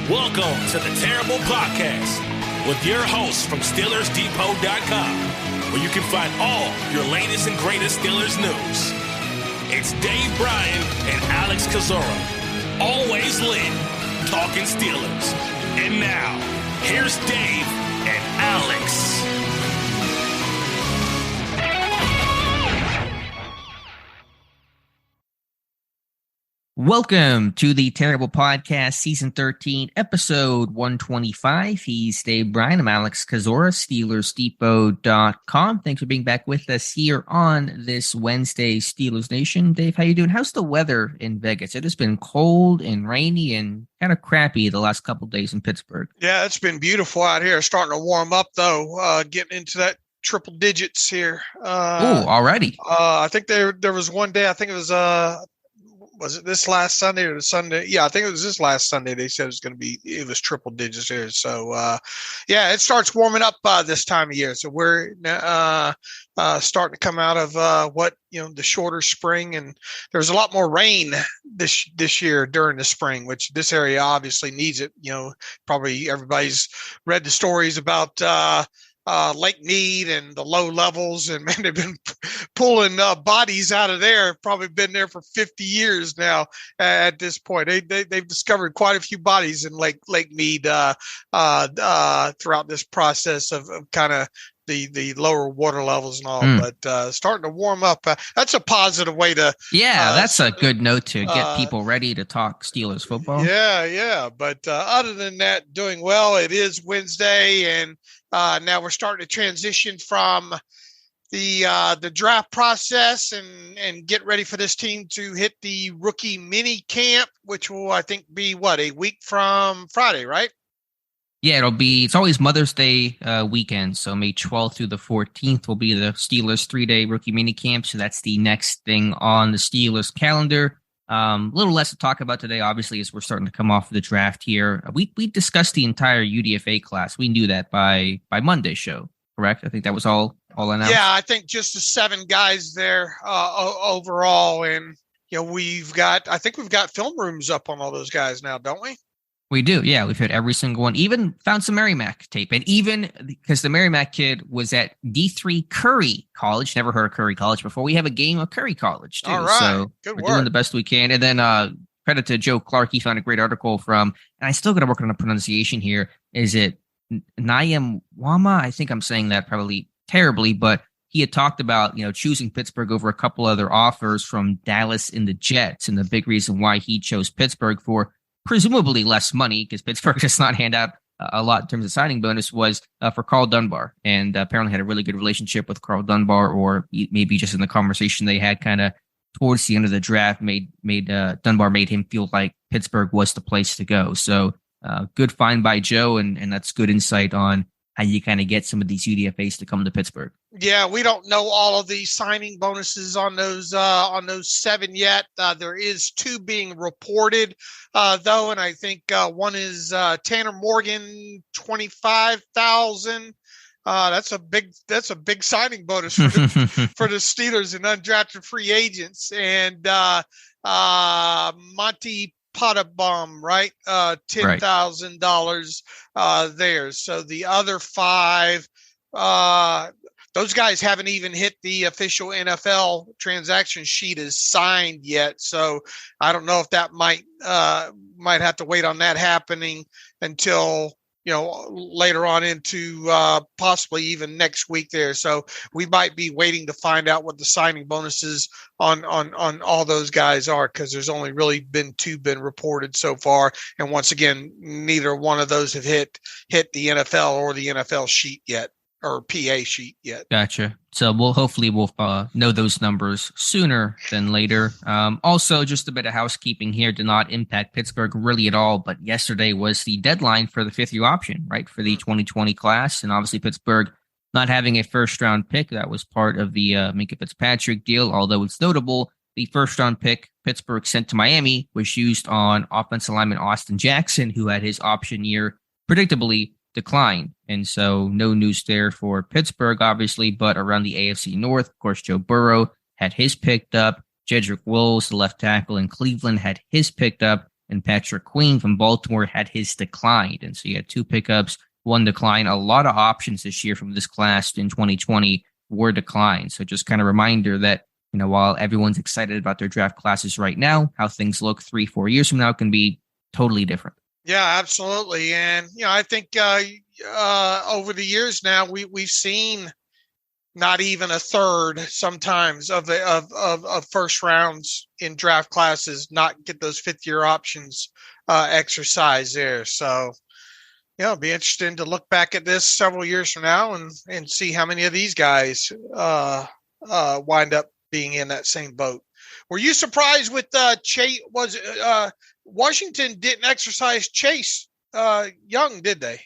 Welcome to the Terrible Podcast with your hosts from SteelersDepot.com, where you can find all your latest and greatest Steelers news. It's Dave Bryan and Alex Kozora, always lit, talking Steelers. And now, here's Dave and Alex. Welcome to the Terrible Podcast, Season 13, Episode 125. He's Dave Bryan. I'm Alex Kozora, SteelersDepot.com. Thanks for being back with us here on this Wednesday, Steelers Nation. Dave, how you doing? How's the weather in Vegas? It has been cold and rainy and kind of crappy the last couple of days in Pittsburgh. Yeah, it's been beautiful out here. Starting to warm up, though, getting into that triple digits here. Already? I think there was one day, I think it was it this last Sunday or the Sunday? Yeah, I think it was this last Sunday. They said it was triple digits here. So, yeah, it starts warming up this time of year. So we're starting to come out of the shorter spring, and there's a lot more rain this year during the spring, which this area obviously needs it. You know, probably everybody's read the stories about Lake Mead and the low levels, and man, they've been pulling bodies out of there. Probably been there for 50 years now. At this point, they've discovered quite a few bodies in Lake Mead throughout this process of kind of the lower water levels and all. But starting to warm up. That's a positive way to. Yeah, that's a good note to get people ready to talk Steelers football. Yeah. But other than that, doing well. It is Wednesday, and now we're starting to transition from the draft process and get ready for this team to hit the rookie mini camp, which will, I think, be a week from Friday, right? Yeah, it's always Mother's Day weekend. So May 12th through the 14th will be the Steelers 3-day rookie mini camp. So that's the next thing on the Steelers calendar. A little less to talk about today, obviously, as we're starting to come off the draft here. We discussed the entire UDFA class. We knew that by Monday's show, correct? I think that was all announced. Yeah, I think just the 7 guys there overall. And, we've got film rooms up on all those guys now, don't we? We do, yeah. We've hit every single one. Even found some Merrimack tape. And even because the Merrimack kid was at D3 Curry College. Never heard of Curry College before. We have a game of Curry College, too. All right. So we're doing the best we can. And then credit to Joe Clark. He found a great article from, and I still got to work on the pronunciation here. Is it Nyamwama? I think I'm saying that probably terribly, but he had talked about, choosing Pittsburgh over a couple other offers from Dallas and the Jets. And the big reason why he chose Pittsburgh for presumably less money, because Pittsburgh does not hand out a lot in terms of signing bonus, was for Carl Dunbar, and apparently had a really good relationship with Carl Dunbar, or maybe just in the conversation they had kind of towards the end of the draft made Dunbar made him feel like Pittsburgh was the place to go. So good find by Joe, and that's good insight on how you kind of get some of these UDFAs to come to Pittsburgh. Yeah, we don't know all of the signing bonuses on those 7 yet. There is 2 being reported, though, and I think one is Tanner Morgan, $25,000. That's a big signing bonus for the Steelers and undrafted free agents, and Monty Pottebaum, right? $10,000 there. So the other 5, those guys haven't even hit the official NFL transaction sheet as signed yet. So I don't know if that might have to wait on that happening until later on into possibly even next week there. So we might be waiting to find out what the signing bonuses on all those guys are, because there's only really been 2 reported so far. And once again, neither one of those have hit the NFL or the NFL sheet yet, or PA sheet yet. Gotcha. So we'll know those numbers sooner than later. Also, just a bit of housekeeping here did not impact Pittsburgh really at all, but yesterday was the deadline for the 5th-year option, right, for the 2020 class. And obviously Pittsburgh not having a first-round pick, that was part of the Minkah Fitzpatrick deal, although it's notable the first-round pick Pittsburgh sent to Miami was used on offensive lineman Austin Jackson, who had his option year predictably decline. And so no news there for Pittsburgh, obviously, but around the AFC North, of course, Joe Burrow had his picked up. Jedrick Wills, the left tackle in Cleveland, had his picked up. and Patrick Queen from Baltimore had his declined. And so you had 2 pickups, 1 decline. A lot of options this year from this class in 2020 were declined. So just kind of reminder that, while everyone's excited about their draft classes right now, how things look 3-4 years from now can be totally different. Yeah, absolutely. And, I think over the years now, we've seen not even a third sometimes of first rounds in draft classes not get those 5th-year options exercised there. So, it'll be interesting to look back at this several years from now and see how many of these guys wind up being in that same boat. Were you surprised with Chase? Washington didn't exercise Chase Young, did they?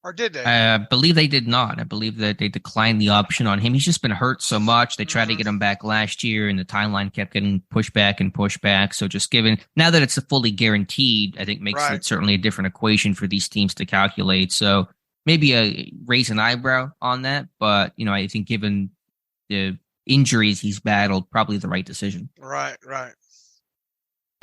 Or did they? I believe they did not. I believe that they declined the option on him. He's just been hurt so much. They tried to get him back last year, and the timeline kept getting pushed back. So just given now that it's a fully guaranteed, I think makes it certainly a different equation for these teams to calculate. So maybe raise an eyebrow on that. But, I think given the injuries he's battled, probably the right decision. Right.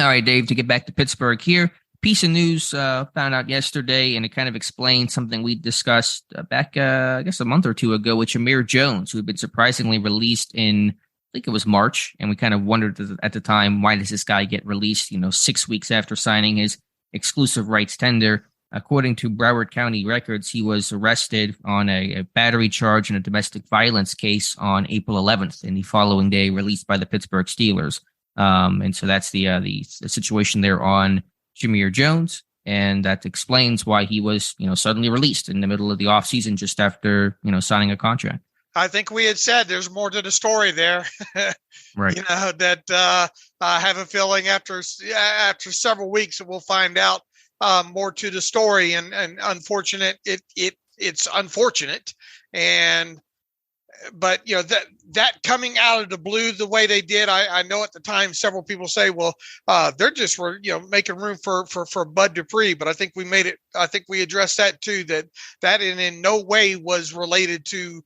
All right, Dave, to get back to Pittsburgh here. Piece of news found out yesterday, and it kind of explains something we discussed back, I guess, a month or two ago with Jamir Jones, who had been surprisingly released in, I think it was March. And we kind of wondered at the time, why does this guy get released, 6 weeks after signing his exclusive rights tender? According to Broward County records, he was arrested on a battery charge and a domestic violence case on April 11th, and the following day released by the Pittsburgh Steelers. And so that's the situation there on Jamir Jones, and that explains why he was, suddenly released in the middle of the offseason just after, signing a contract. I think we had said there's more to the story there. Right. That I have a feeling after several weeks that we'll find out more to the story, and unfortunate. It's unfortunate. But that coming out of the blue the way they did, I know at the time several people say, well, they're just making room for Bud Dupree, but I think we made it. I think we addressed that too. That in no way was related to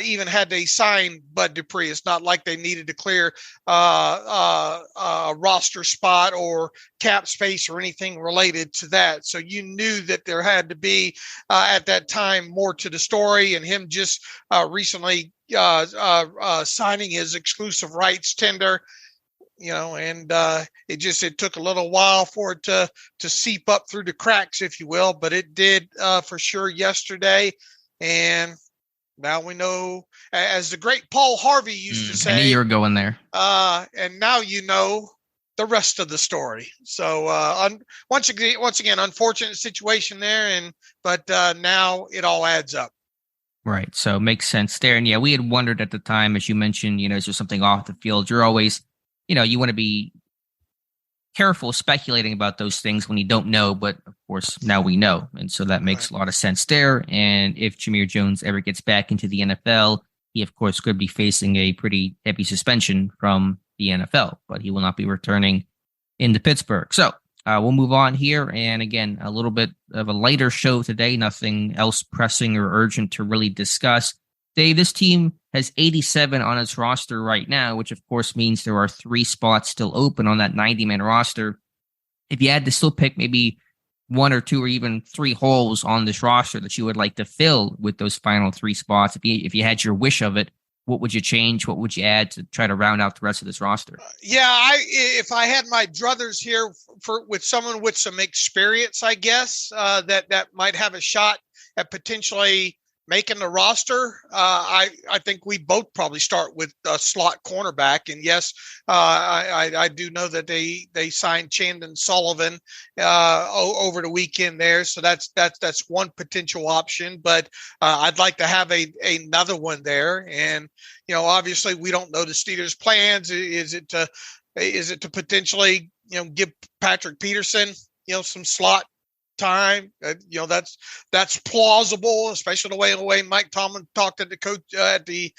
even had they signed Bud Dupree. It's not like they needed to clear a roster spot or cap space or anything related to that. So you knew that there had to be at that time more to the story, and him just recently signing his exclusive rights tender, and it took a little while for it to seep up through the cracks, if you will, but it did for sure yesterday. And now we know, as the great Paul Harvey used to say, I knew you were going there. And now the rest of the story. So once again, unfortunate situation there, but now it all adds up. Right. So it makes sense there. And yeah, we had wondered at the time, as you mentioned, is there something off the field? You're always, you want to be careful speculating about those things when you don't know. But of course, now we know. And so that makes a lot of sense there. And if Jamir Jones ever gets back into the NFL, he, of course, could be facing a pretty heavy suspension from the NFL, but he will not be returning into Pittsburgh. So we'll move on here. And again, a little bit of a lighter show today. Nothing else pressing or urgent to really discuss. Dave, this team has 87 on its roster right now, which of course means there are 3 spots still open on that 90-man roster. If you had to still pick maybe 1 or 2 or even 3 holes on this roster that you would like to fill with those final 3 spots, if you had your wish of it, what would you change? What would you add to try to round out the rest of this roster? If I had my druthers here with someone with some experience, I guess that might have a shot at potentially making the roster. I think we both probably start with a slot cornerback. And yes, I do know that they signed Chandon Sullivan over the weekend there. So that's one potential option, but I'd like to have another one there. And, obviously we don't know the Steelers' plans. Is it to potentially, give Patrick Peterson, some slot time? That's plausible, especially the way Mike Tomlin talked to the coach at the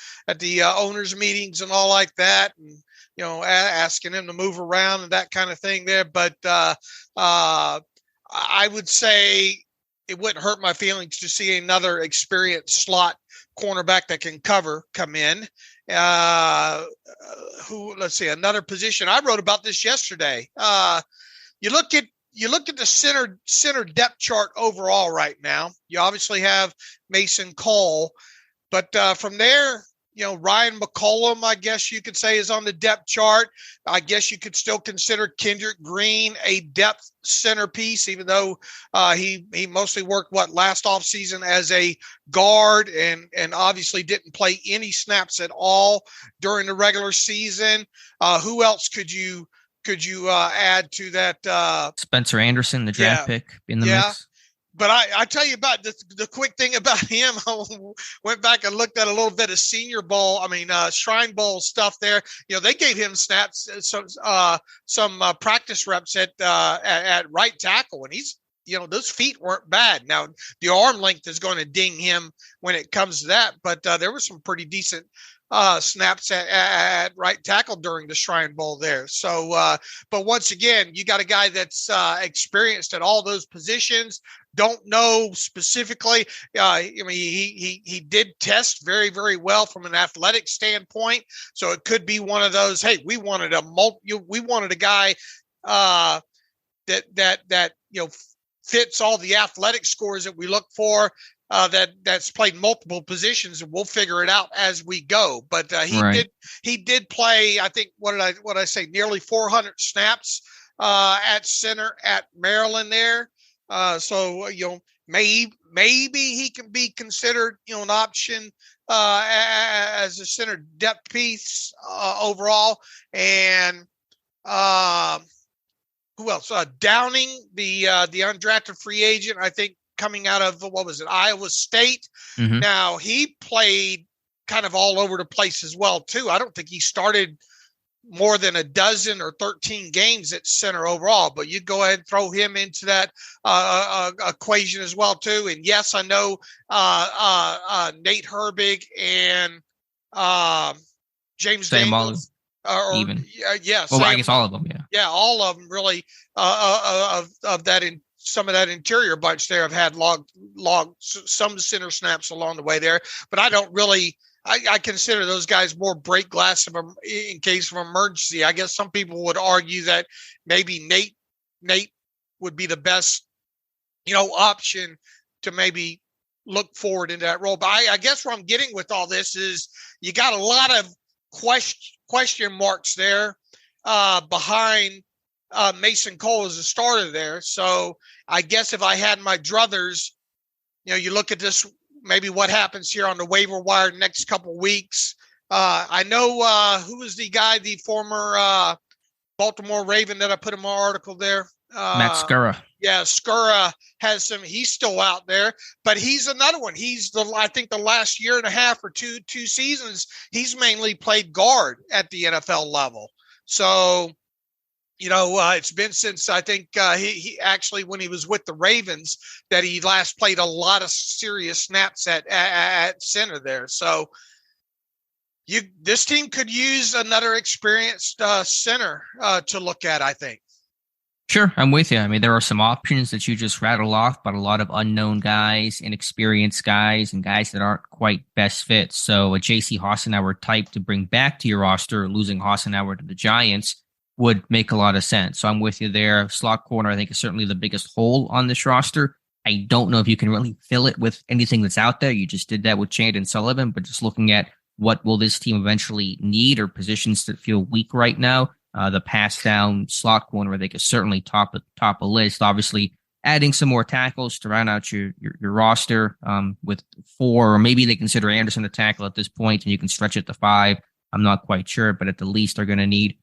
owners meetings and all like that, and asking him to move around and that kind of thing there. But I would say it wouldn't hurt my feelings to see another experienced slot cornerback that can come in. Let's see, another position. I wrote about this yesterday. You look at you look at the center depth chart overall right now. You obviously have Mason Cole, but from there, Ryan McCollum, I guess you could say, is on the depth chart. I guess you could still consider Kendrick Green a depth centerpiece, even though he mostly worked last offseason as a guard and obviously didn't play any snaps at all during the regular season. Who else could you add to that? Spencer Anderson, the draft pick in the mix. But I tell you about the quick thing about him. I went back and looked at a little bit of Shrine Bowl stuff there. They gave him snaps, some practice reps at right tackle, and he's, those feet weren't bad. Now the arm length is going to ding him when it comes to that, but there was some pretty decent snaps at right tackle during the Shrine Bowl there. So, but once again, you got a guy that's experienced at all those positions. Don't know specifically. He did test very, very well from an athletic standpoint. So it could be one of those. Hey, we wanted a guy that fits all the athletic scores that we look for. That's played multiple positions, and we'll figure it out as we go. But he did play. I think what did I say? Nearly 400 snaps at center at Maryland there. So maybe he can be considered an option as a center depth piece overall. And who else? Downing, the undrafted free agent, I think, coming out of Iowa State. Mm-hmm. Now he played kind of all over the place as well too. I don't think he started more than a dozen or 13 games at center overall, but you go ahead and throw him into that equation as well too. And yes, I know Nate Herbig and James Daniels. Even. Yes. Well, I guess all of them. Yeah. Yeah. All of them really of that some of that interior bunch there have had some center snaps along the way there, but I don't really. I consider those guys more break glass in case of emergency. I guess some people would argue that maybe Nate would be the best, option to maybe look forward into that role. But I guess where I'm getting with all this is you got a lot of question marks there behind Mason Cole as a starter there. So I guess if I had my druthers, you look at this. Maybe what happens here on the waiver wire next couple weeks. I know who was the guy, the former Baltimore Raven that I put in my article there. Matt Skura. Yeah, Skura has some. He's still out there, but he's another one. I think the last year and a half or two seasons, he's mainly played guard at the NFL level. So, it's been since I think he actually, when he was with the Ravens, that he last played a lot of serious snaps at center there. So this team could use another experienced center to look at, I think. Sure, I'm with you. I mean, there are some options that you just rattled off, but a lot of unknown guys, inexperienced guys, and guys that aren't quite best fits. So a J.C. Hassenauer type to bring back to your roster, losing Hassenauer to the Giants, would make a lot of sense. So I'm with you there. Slot corner, I think, is certainly the biggest hole on this roster. I don't know if you can really fill it with anything that's out there. You just did that with Chand and Sullivan, but just looking at what will this team eventually need or positions that feel weak right now, the pass down slot corner, I think, is certainly top a list. Obviously, adding some more tackles to round out your roster with 4, or maybe they consider Anderson a tackle at this point, and you can stretch it to 5. I'm not quite sure, but at the least they're going to need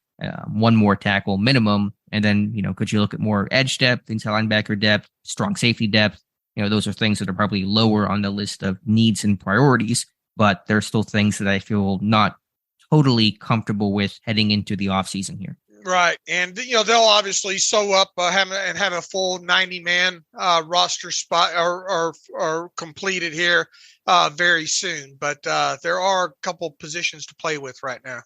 one more tackle minimum. And then, could you look at more edge depth, inside linebacker depth, strong safety depth? Those are things that are probably lower on the list of needs and priorities, but they're still things that I feel not totally comfortable with heading into the offseason here. Right. And, they'll obviously sew up have a full 90-man roster spot or completed here very soon. But there are a couple positions to play with right now.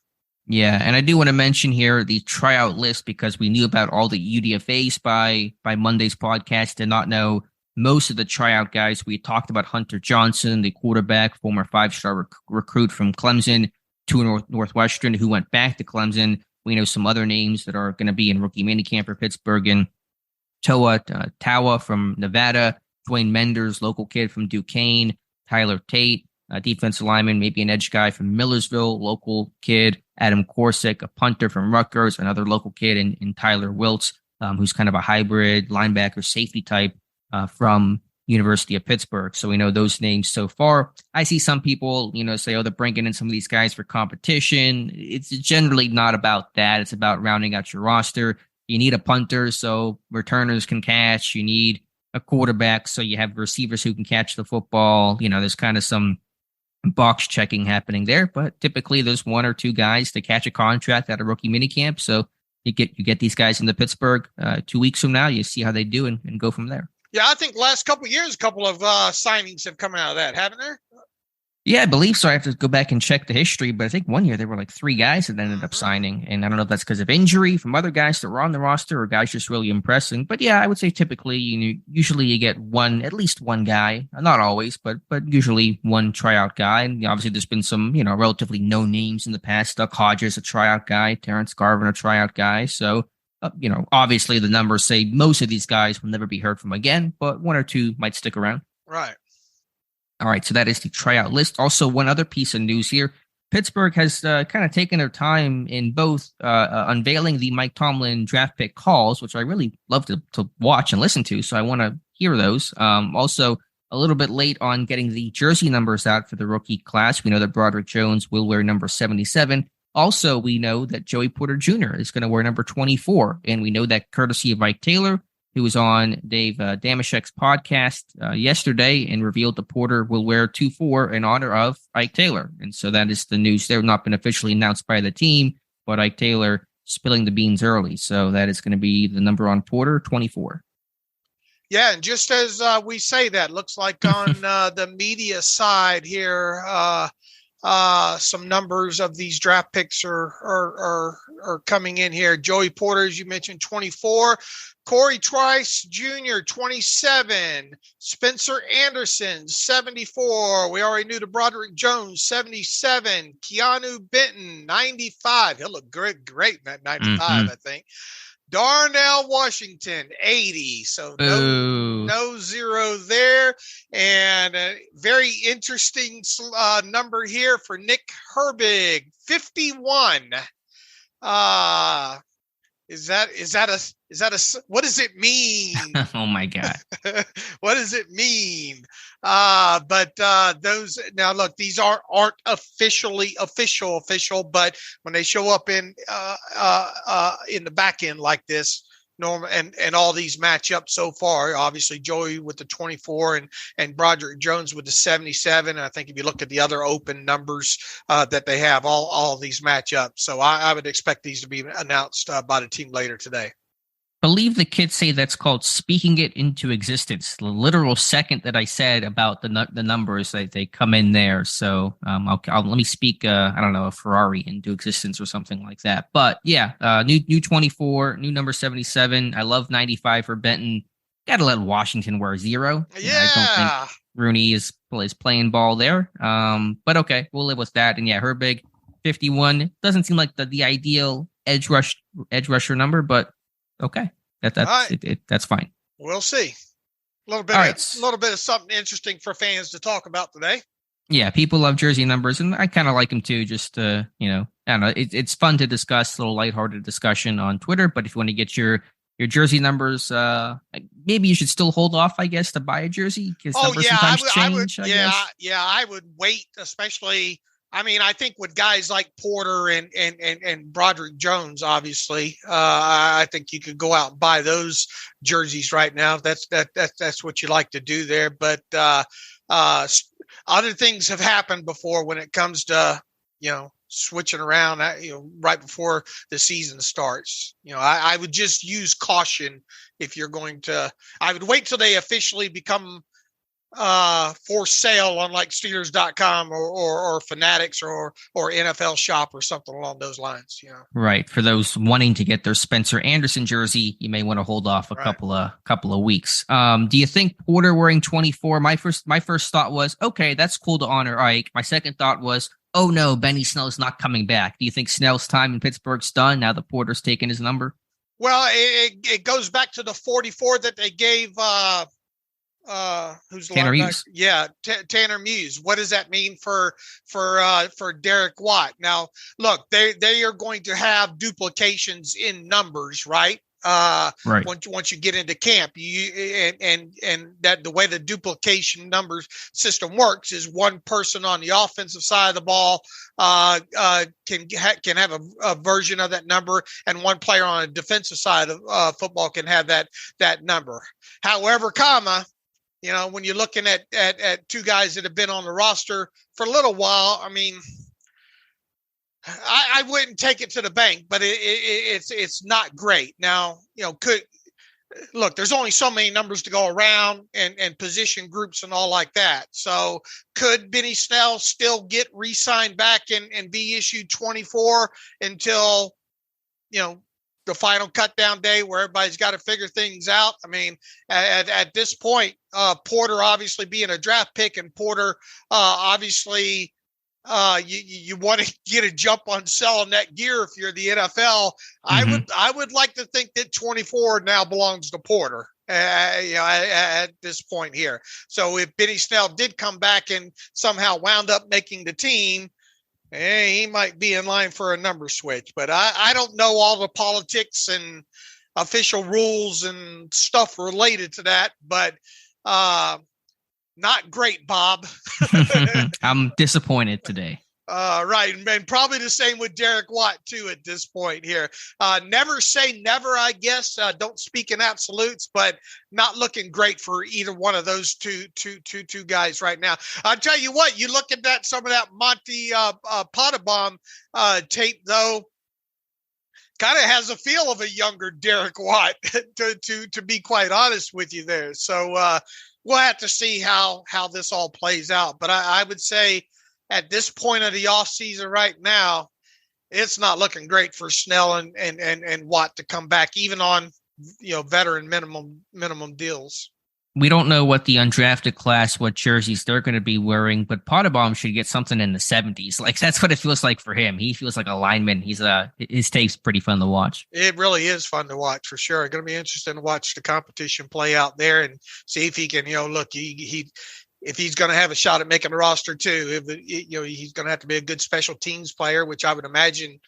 Yeah, and I do want to mention here the tryout list because we knew about all the UDFAs by Monday's podcast. Did not know most of the tryout guys. We talked about Hunter Johnson, the quarterback, former 5-star recruit from Clemson to Northwestern, who went back to Clemson. We know some other names that are going to be in rookie minicamp for Pittsburgh, and Toa Tawa from Nevada, Dwayne Menders, local kid from Duquesne, Tyler Tate, defensive lineman, maybe an edge guy from Millersville, local kid, Adam Korsick, a punter from Rutgers, another local kid in Tyler Wiltz, who's kind of a hybrid linebacker safety type from University of Pittsburgh. So we know those names so far. I see some people, say, they're bringing in some of these guys for competition. It's generally not about that. It's about rounding out your roster. You need a punter so returners can catch. You need a quarterback so you have receivers who can catch the football. There's kind of some box checking happening there, but typically there's one or two guys to catch a contract at a rookie minicamp. So you get these guys into Pittsburgh 2 weeks from now. You see how they do and go from there. Yeah, I think last couple of years, a couple of signings have come out of that, haven't there? Yeah, I believe so. I have to go back and check the history, but I think one year there were like 3 guys that ended up signing, and I don't know if that's because of injury from other guys that were on the roster or guys just really impressing. But yeah, I would say typically, usually you get at least one guy, not always, but usually one tryout guy. And obviously, there's been some relatively no names in the past. Duck Hodges, a tryout guy, Terrence Garvin, a tryout guy. So. Obviously the numbers say most of these guys will never be heard from again, but 1 or 2 might stick around. Right. All right. So that is the tryout list. Also, one other piece of news here. Pittsburgh has kind of taken their time in both unveiling the Mike Tomlin draft pick calls, which I really love to watch and listen to. So I want to hear those. Also, a little bit late on getting the jersey numbers out for the rookie class. We know that Broderick Jones will wear number 77. Also, we know that Joey Porter Jr. is going to wear number 24, and we know that courtesy of Ike Taylor, who was on Dave Damashek's podcast yesterday and revealed that Porter will wear 24 in honor of Ike Taylor. And so that is the news. They've not been officially announced by the team, but Ike Taylor spilling the beans early. So that is going to be the number on Porter, 24. Yeah, and just as we say that, looks like on the media side here, some numbers of these draft picks are coming in here. Joey Porter, as you mentioned, 24. Corey Trice Jr., 27. Spencer Anderson, 74. We already knew the Broderick Jones, 77. Keanu Benton, 95. He'll look great at 95, I think. Darnell Washington, 80. So no zero there. And a very interesting number here for Nick Herbig, 51. Is that a what does it mean? Oh my God. What does it mean? But those now look, these aren't officially official, but when they show up in the back end like this, normal and all these match up so far, obviously Joey with the 24 and Broderick Jones with the 77. I think if you look at the other open numbers that they have, all these match up. So I would expect these to be announced by the team later today. Believe the kids say that's called speaking it into existence. The literal second that I said about the numbers, they come in there. So let me speak, a Ferrari into existence or something like that. But yeah, new 24, new number 77. I love 95 for Benton. Got to let Washington wear 0. Yeah. I don't think Rooney is playing ball there. But okay, we'll live with that. And yeah, Herbig, 51. Doesn't seem like the ideal edge rusher number, but okay, that's right. That's fine. We'll see. A little bit of something interesting for fans to talk about today. Yeah, people love jersey numbers, and I kind of like them too. Just I don't know, it's fun to discuss, a little lighthearted discussion on Twitter. But if you want to get your jersey numbers, maybe you should still hold off, I guess, to buy a jersey because numbers sometimes change. I would wait, especially. I mean, I think with guys like Porter and Broderick Jones, obviously, I think you could go out and buy those jerseys right now. That's what you like to do there. But other things have happened before when it comes to switching around. Right before the season starts. I would just use caution if you're going to. I would wait till they officially become for sale on like Steelers.com or Fanatics or NFL Shop or something along those lines. Right. For those wanting to get their Spencer Anderson jersey, you may want to hold off a couple of weeks. Do you think Porter wearing 24? My first thought was, okay, that's cool to honor Ike. My second thought was, oh no, Benny Snell's not coming back. Do you think Snell's time in Pittsburgh's done now that Porter's taken his number? Well, it goes back to the 44 that they gave who's Tanner Muse. Yeah, Tanner Muse. What does that mean for Derek Watt? Now, look, they are going to have duplications in numbers, right? Right. Once you get into camp, and that the way the duplication numbers system works is one person on the offensive side of the ball can have a version of that number, and one player on a defensive side of football can have that number. However, when you're looking at two guys that have been on the roster for a little while, I mean, I wouldn't take it to the bank, but it's not great. Now, there's only so many numbers to go around and position groups and all like that. So could Benny Snell still get re-signed back and be issued 24 until, the final cut down day where everybody's got to figure things out? I mean, at this point, Porter obviously being a draft pick, and Porter obviously you want to get a jump on selling that gear if you're the NFL. Mm-hmm. I would like to think that 24 now belongs to Porter. At this point here. So if Benny Snell did come back and somehow wound up making the team, he might be in line for a number switch. But I don't know all the politics and official rules and stuff related to that. But not great, Bob. I'm disappointed today. Right. And probably the same with Derek Watt, too, at this point here. Never say never, I guess. Don't speak in absolutes, but not looking great for either one of those two guys right now. I'll tell you what, you look at some of that Monty Pottebaum tape, though, kind of has a feel of a younger Derek Watt, to be quite honest with you there. So we'll have to see how this all plays out. But I would say, at this point of the offseason right now, it's not looking great for Snell and Watt to come back, even on veteran minimum deals. We don't know what the undrafted class, what jerseys they're going to be wearing, but Pottebaum should get something in the 70s. Like, that's what it feels like for him. He feels like a lineman. His tape's pretty fun to watch. It really is fun to watch, for sure. It's going to be interesting to watch the competition play out there and see if he can, look, if he's going to have a shot at making the roster too. He's going to have to be a good special teams player, which I would imagine.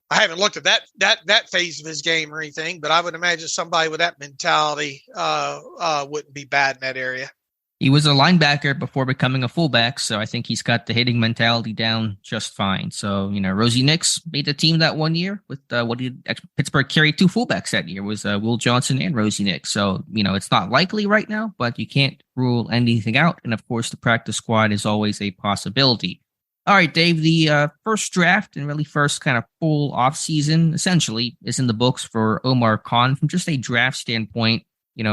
I haven't looked at that phase of his game or anything, but I would imagine somebody with that mentality wouldn't be bad in that area. He was a linebacker before becoming a fullback, so I think he's got the hitting mentality down just fine. So, Rosie Nix made the team that one year with Pittsburgh carried two fullbacks that year. It was Will Johnson and Rosie Nix. So, it's not likely right now, but you can't rule anything out. And of course, the practice squad is always a possibility. All right, Dave, the first draft and really first kind of full offseason essentially is in the books for Omar Khan. From just a draft standpoint,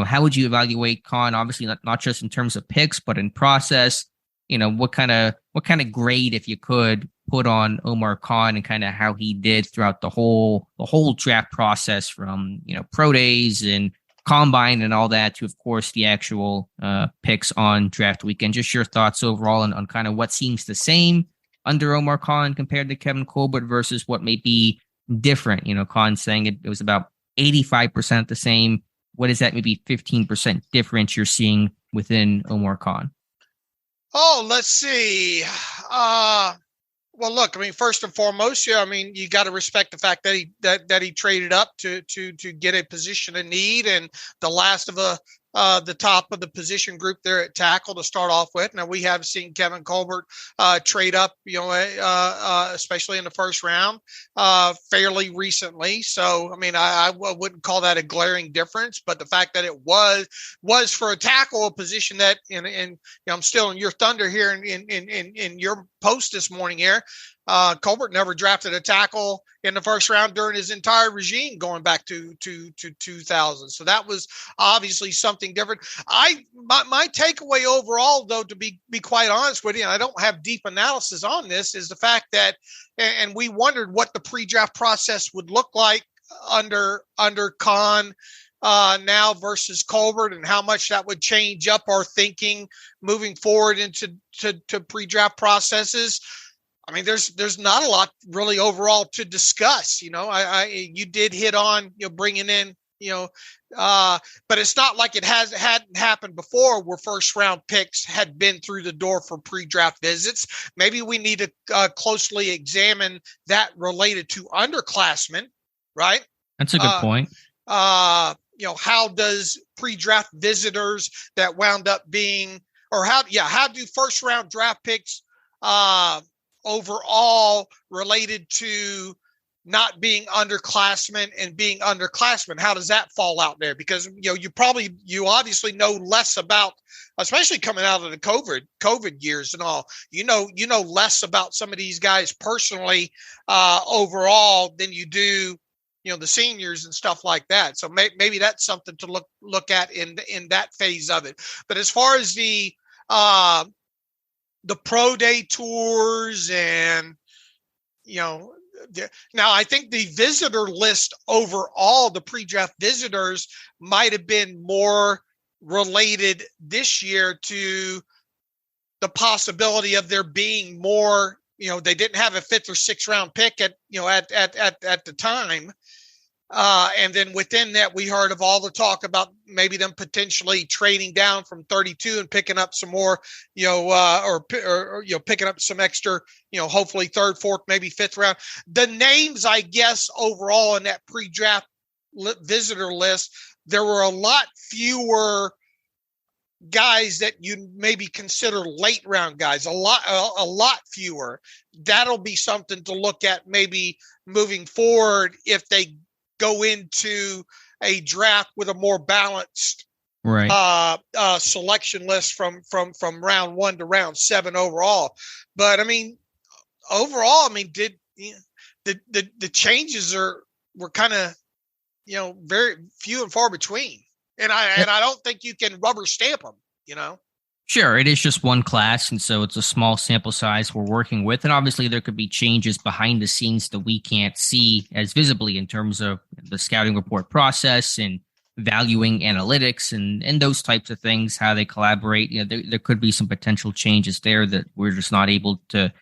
how would you evaluate Khan? Obviously, not just in terms of picks, but in process. What kind of grade, if you could, put on Omar Khan and kind of how he did throughout the whole draft process, from pro days and combine and all that to, of course, the actual picks on draft weekend. Just your thoughts overall on kind of what seems the same under Omar Khan compared to Kevin Colbert versus what may be different. Khan saying it was about 85% the same. What is that maybe 15% difference you're seeing within Omar Khan? Oh, let's see. Well, look, first and foremost, you got to respect the fact that he traded up to get a position of need, and the last of the top of the position group there at tackle to start off with. Now, we have seen Kevin Colbert trade up, especially in the first round, fairly recently. So, I wouldn't call that a glaring difference, but the fact that it was for a tackle, a position that, and I'm still in your thunder here in your post this morning here. Colbert never drafted a tackle in the first round during his entire regime going back to 2000. So that was obviously something different. My takeaway overall, though, to be quite honest with you, and I don't have deep analysis on this, is the fact that, and we wondered what the pre-draft process would look like under Khan now versus Colbert, and how much that would change up our thinking moving forward into pre-draft processes. I mean, there's not a lot really overall to discuss. You did hit on bringing in but it's not like it hadn't happened before where first round picks had been through the door for pre-draft visits. Maybe we need to closely examine that related to underclassmen, right? That's a good point. How does pre-draft visitors that wound up being, or how do first round draft picks overall related to not being underclassmen and being underclassmen, how does that fall out there? Because you obviously know less about, especially coming out of the COVID years and all, less about some of these guys personally overall than you do the seniors and stuff like that. So maybe that's something to look at in that phase of it. But as far as the pro day tours and now I think the visitor list overall, the pre-draft visitors might have been more related this year to the possibility of there being more, they didn't have a 5th or 6th round pick at the time. And then within that, we heard of all the talk about maybe them potentially trading down from 32 and picking up some more, or picking up some extra, hopefully 3rd, 4th, maybe 5th round. The names, I guess, overall in that pre-draft visitor list, there were a lot fewer guys that you maybe consider late round guys, a lot fewer. That'll be something to look at maybe moving forward if they go into a draft with a more balanced selection list from round 1 to round 7 overall. But I mean, overall, did the changes were kind of very few and far between, and I don't think you can rubber stamp them. Sure, it is just one class, and so it's a small sample size we're working with. And obviously, there could be changes behind the scenes that we can't see as visibly in terms of the scouting report process and valuing analytics and those types of things, how they collaborate. There could be some potential changes there that we're just not able to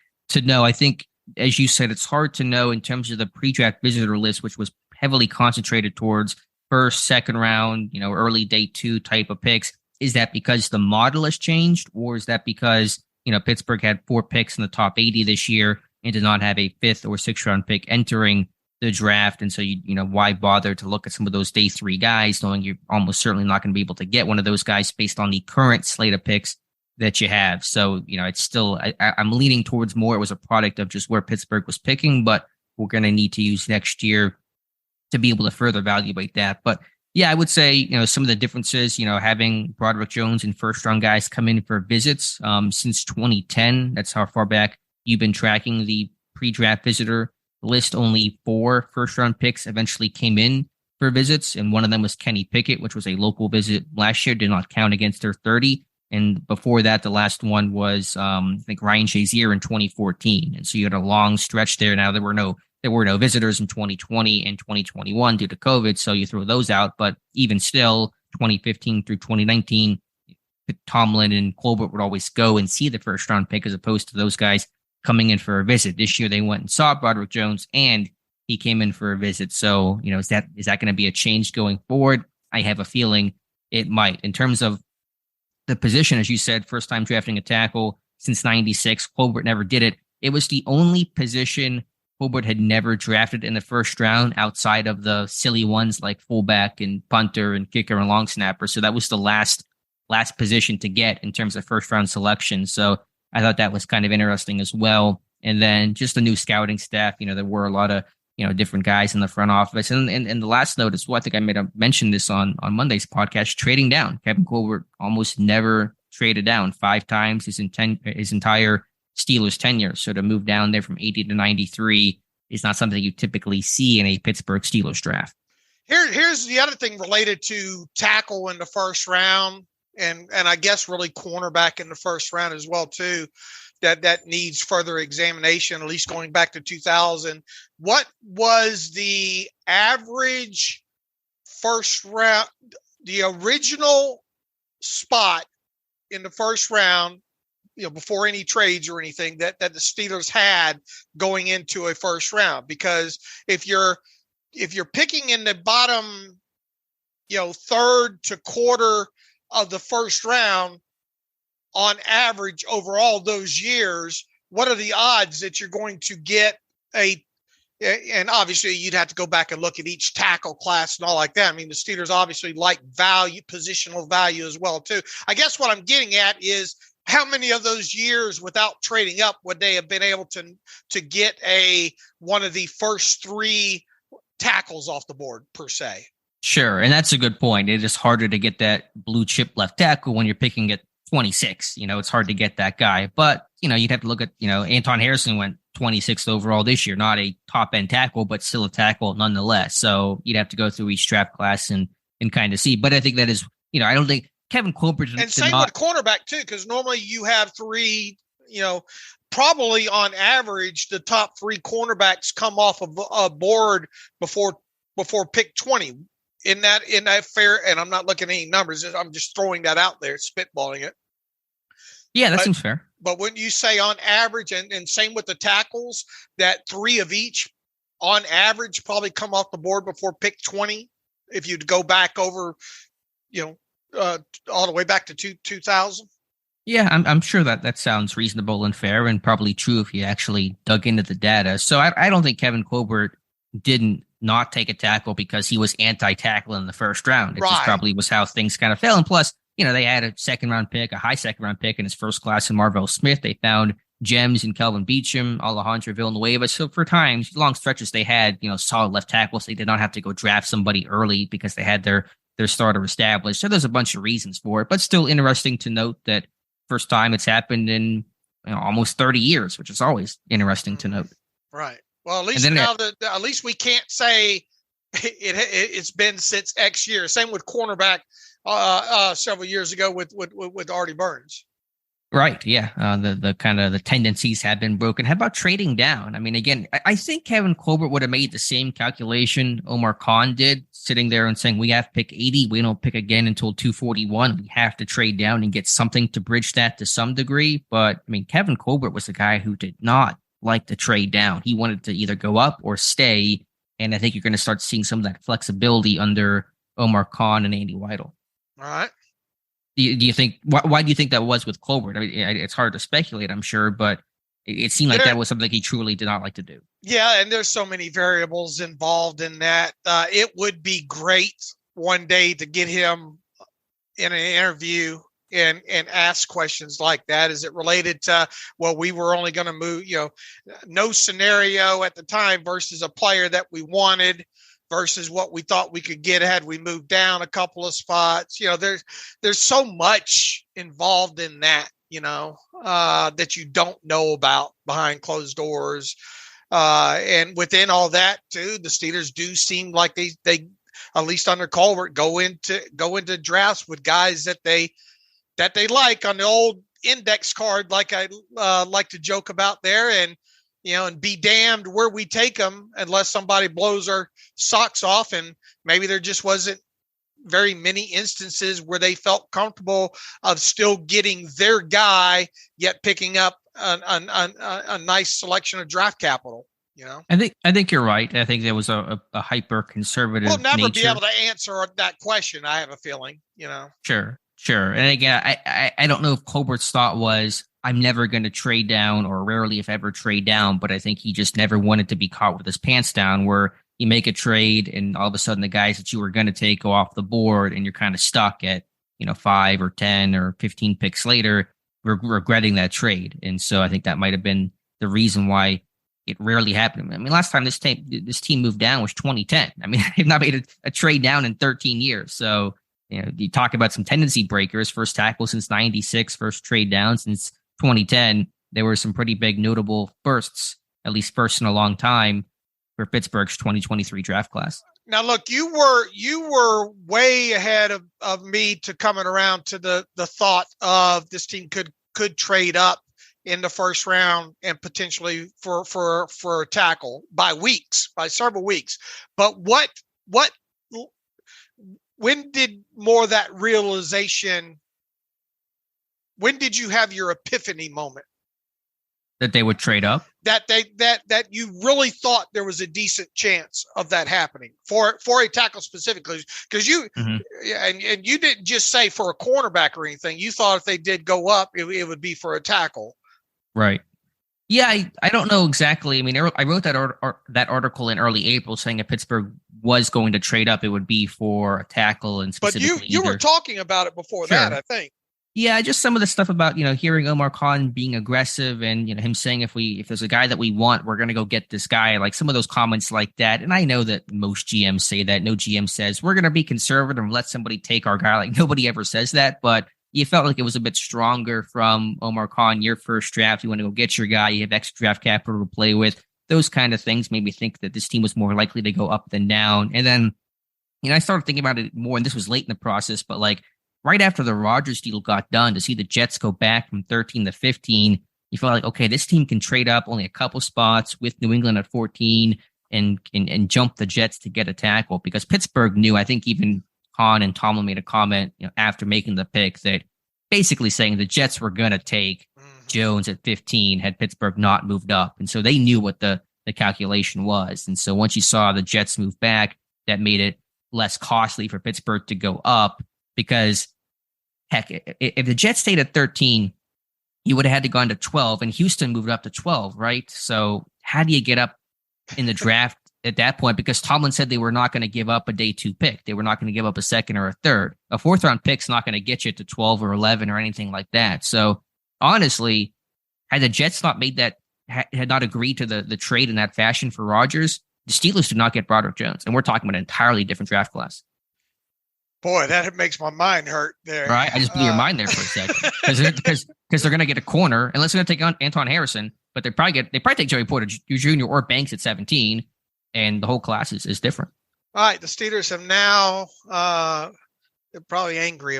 know. I think, as you said, it's hard to know in terms of the pre-draft visitor list, which was heavily concentrated towards 1st, 2nd round, early day 2 type of picks. Is that because the model has changed, or is that because, Pittsburgh had 4 picks in the top 80 this year and did not have a 5th or 6th round pick entering the draft? And so, why bother to look at some of those day 3 guys, knowing you're almost certainly not going to be able to get one of those guys based on the current slate of picks that you have. So, it's still, I'm leaning towards more it was a product of just where Pittsburgh was picking, but we're going to need to use next year to be able to further evaluate that. But yeah, I would say, some of the differences, having Broderick Jones and 1st round guys come in for visits since 2010. That's how far back you've been tracking the pre-draft visitor list. Only 4 1st round picks eventually came in for visits. And one of them was Kenny Pickett, which was a local visit last year, did not count against their 30. And before that, the last one was, I think, Ryan Shazier in 2014. And so you had a long stretch there. Now, there were no visitors in 2020 and 2021 due to COVID, so you throw those out. But even still, 2015 through 2019, Tomlin and Colbert would always go and see the 1st round pick as opposed to those guys coming in for a visit. This year, they went and saw Broderick Jones, and he came in for a visit. So, is that going to be a change going forward? I have a feeling it might. In terms of the position, as you said, first time drafting a tackle since 96, Colbert never did it. It was the only position Colbert had never drafted in the 1st round outside of the silly ones like fullback and punter and kicker and long snapper. So that was the last position to get in terms of 1st round selection. So I thought that was kind of interesting as well. And then just the new scouting staff, there were a lot of, different guys in the front office. And the last note as well, I think I made a mention this on Monday's podcast, trading down. Kevin Colbert almost never traded down 5 times his entire Steelers tenure. So to move down there from 80 to 93 is not something you typically see in a Pittsburgh Steelers draft. Here's the other thing related to tackle in the 1st round, and I guess really cornerback in the 1st round as well too, that needs further examination, at least going back to 2000. What was the average 1st round, the original spot in the 1st round, before any trades or anything that the Steelers had going into a first round. Because if you're picking in the bottom, third to quarter of the first round on average over all those years, what are the odds that you're going to get and obviously you'd have to go back and look at each tackle class and all like that. I mean, the Steelers obviously like positional value as well too. I guess what I'm getting at is how many of those years without trading up would they have been able to get one of the first three tackles off the board per se? Sure. And that's a good point. It is harder to get that blue chip left tackle when you're picking at 26. It's hard to get that guy, but you'd have to look at, Anton Harrison went 26th overall this year, not a top end tackle, but still a tackle nonetheless. So you'd have to go through each draft class and kind of see. But I think that is, I don't think Kevin Colbert. And same with cornerback too, because normally you have three, probably on average, the top three cornerbacks come off of a board before pick 20. In that fair? And I'm not looking at any numbers. I'm just throwing that out there, spitballing it. Yeah, that seems fair. But when you say on average, and same with the tackles, that three of each on average probably come off the board before pick 20. If you'd go back over, all the way back to 2000. Yeah, I'm sure that sounds reasonable and fair and probably true if you actually dug into the data. So I don't think Kevin Colbert didn't not take a tackle because he was anti-tackle in the first round. It just probably was how things kind of fell. And plus, they had a high second round pick in his first class in Marvell Smith. They found gems in Kelvin Beachum, Alejandro Villanueva. So for times, long stretches, they had, solid left tackles. They did not have to go draft somebody early because they had their starter established. So there's a bunch of reasons for it, but still interesting to note that first time it's happened in almost 30 years, which is always interesting to note. Right. Well, at least we can't say it's been since X years. Same with cornerback several years ago with Artie Burns. Right. Yeah. The kind of the tendencies have been broken. How about trading down? I mean, again, I think Kevin Colbert would have made the same calculation Omar Khan did, sitting there and saying, we have to pick 80. We don't pick again until 241. We have to trade down and get something to bridge that to some degree. But I mean, Kevin Colbert was the guy who did not like to trade down. He wanted to either go up or stay. And I think you're going to start seeing some of that flexibility under Omar Khan and Andy Weidel. All right. Do you think, why do you think that was with Colbert? I mean, it's hard to speculate, I'm sure, but it seemed like that was something he truly did not like to do. Yeah. And there's so many variables involved in that. It would be great one day to get him in an interview and ask questions like that. Is it related to, well, we were only going to move, no scenario at the time versus a player that we wanted versus what we thought we could get had we moved down a couple of spots. There's so much involved in that, that you don't know about behind closed doors. And within all that too, the Steelers do seem like they at least under Colbert go into drafts with guys that they like on the old index card, like I like to joke about there, and be damned where we take them unless somebody blows our socks off. And maybe there just wasn't very many instances where they felt comfortable of still getting their guy, yet picking up a nice selection of draft capital. I think you're right. I think there was a hyper conservative. We'll never nature. be able to answer that question. I have a feeling, Sure. And again, I don't know if Colbert's thought was, I'm never going to trade down or rarely if ever trade down, but I think he just never wanted to be caught with his pants down where you make a trade and all of a sudden the guys that you were going to take go off the board and you're kind of stuck at, 5 or 10 or 15 picks later, regretting that trade. And so I think that might have been the reason why it rarely happened. I mean, last time this team moved down was 2010. I mean, they've not made a trade down in 13 years. So, you talk about some tendency breakers, first tackle since 96, first trade down since 2010. There were some pretty big notable bursts, at least first in a long time, for Pittsburgh's 2023 draft class. Now, look, you were way ahead of me to coming around to the thought of this team could trade up in the first round and potentially for a tackle by several weeks. But when did more of that realization when did you have your epiphany moment? That they would trade up? That you really thought there was a decent chance of that happening for a tackle specifically, because you and you didn't just say for a cornerback or anything. You thought if they did go up, it would be for a tackle. Right. Yeah, I don't know exactly. I mean, I wrote that article in early April saying if Pittsburgh was going to trade up, it would be for a tackle and specifically. But you were talking about it before that, I think. Yeah, just some of the stuff about, hearing Omar Khan being aggressive and, him saying if there's a guy that we want, we're going to go get this guy, like some of those comments like that. And I know that most GMs say that. No GM says we're going to be conservative and let somebody take our guy. Like nobody ever says that, but you felt like it was a bit stronger from Omar Khan. Your first draft, you want to go get your guy. You have extra draft capital to play with. Those kind of things made me think that this team was more likely to go up than down. And then, I started thinking about it more, and this was late in the process, but like right after the Rodgers deal got done, to see the Jets go back from 13 to 15, you felt like, okay, this team can trade up only a couple spots with New England at 14 and jump the Jets to get a tackle, because Pittsburgh knew, I think even Khan and Tomlin made a comment, after making the pick, that basically saying the Jets were going to take Jones at 15 had Pittsburgh not moved up. And so they knew what the calculation was. And so once you saw the Jets move back, that made it less costly for Pittsburgh to go up, because heck, if the Jets stayed at 13, you would have had to gone to 12, and Houston moved up to 12, right? So how do you get up in the draft at that point? Because Tomlin said they were not going to give up a day 2 pick. They were not going to give up a second or a third. A 4th round pick's not going to get you to 12 or 11 or anything like that. So honestly, had the Jets not made that, had not agreed to the trade in that fashion for Rodgers, the Steelers did not get Broderick Jones. And we're talking about an entirely different draft class. Boy, that makes my mind hurt there. Right? I just blew your mind there for a second. Because they're going to get a corner, unless they're going to take on Anton Harrison, but they probably take Joey Porter Jr. or Banks at 17, and the whole class is different. All right, the Steelers have now they're probably angry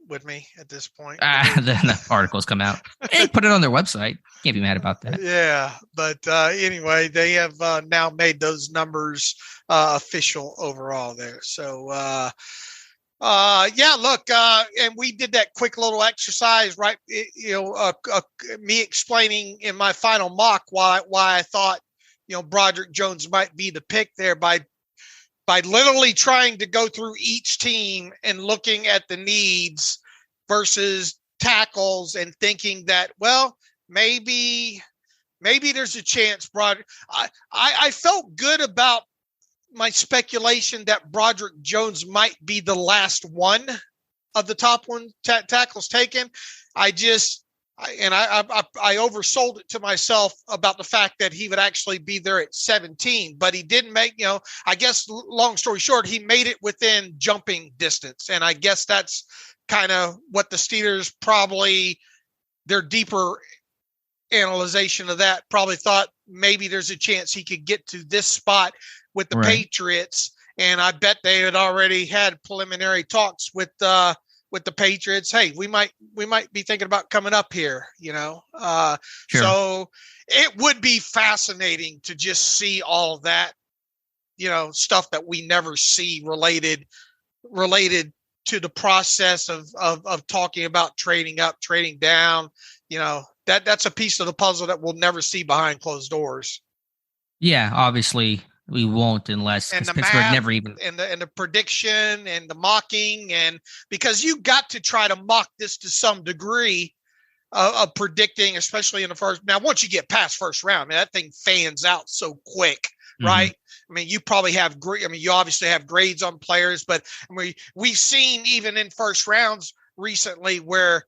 with me at this point. Then the articles come out. They put it on their website. Can't be mad about that. Yeah, but anyway, they have now made those numbers official overall there. So, look, and we did that quick little exercise, right? Me explaining in my final mock why I thought, Broderick Jones might be the pick there by literally trying to go through each team and looking at the needs versus tackles and thinking that, well, maybe there's a chance I felt good about my speculation that Broderick Jones might be the last one of the top one tackles taken. I oversold it to myself about the fact that he would actually be there at 17, but he didn't make, I guess long story short, he made it within jumping distance. And I guess that's kind of what the Steelers probably, their deeper analyzation of that, probably thought maybe there's a chance he could get to this spot with the Patriots. And I bet they had already had preliminary talks with the Patriots. Hey, we might be thinking about coming up here, Sure. So it would be fascinating to just see all of that, stuff that we never see related to the process of talking about trading up, trading down. That's a piece of the puzzle that we'll never see behind closed doors. Yeah, obviously we won't, unless Pittsburgh math, never even and the prediction and the mocking, and because you got to try to mock this to some degree of predicting, especially in the first. Now, once you get past first round, that thing fans out so quick, right? I mean, you probably have you obviously have grades on players, but we've seen even in first rounds recently where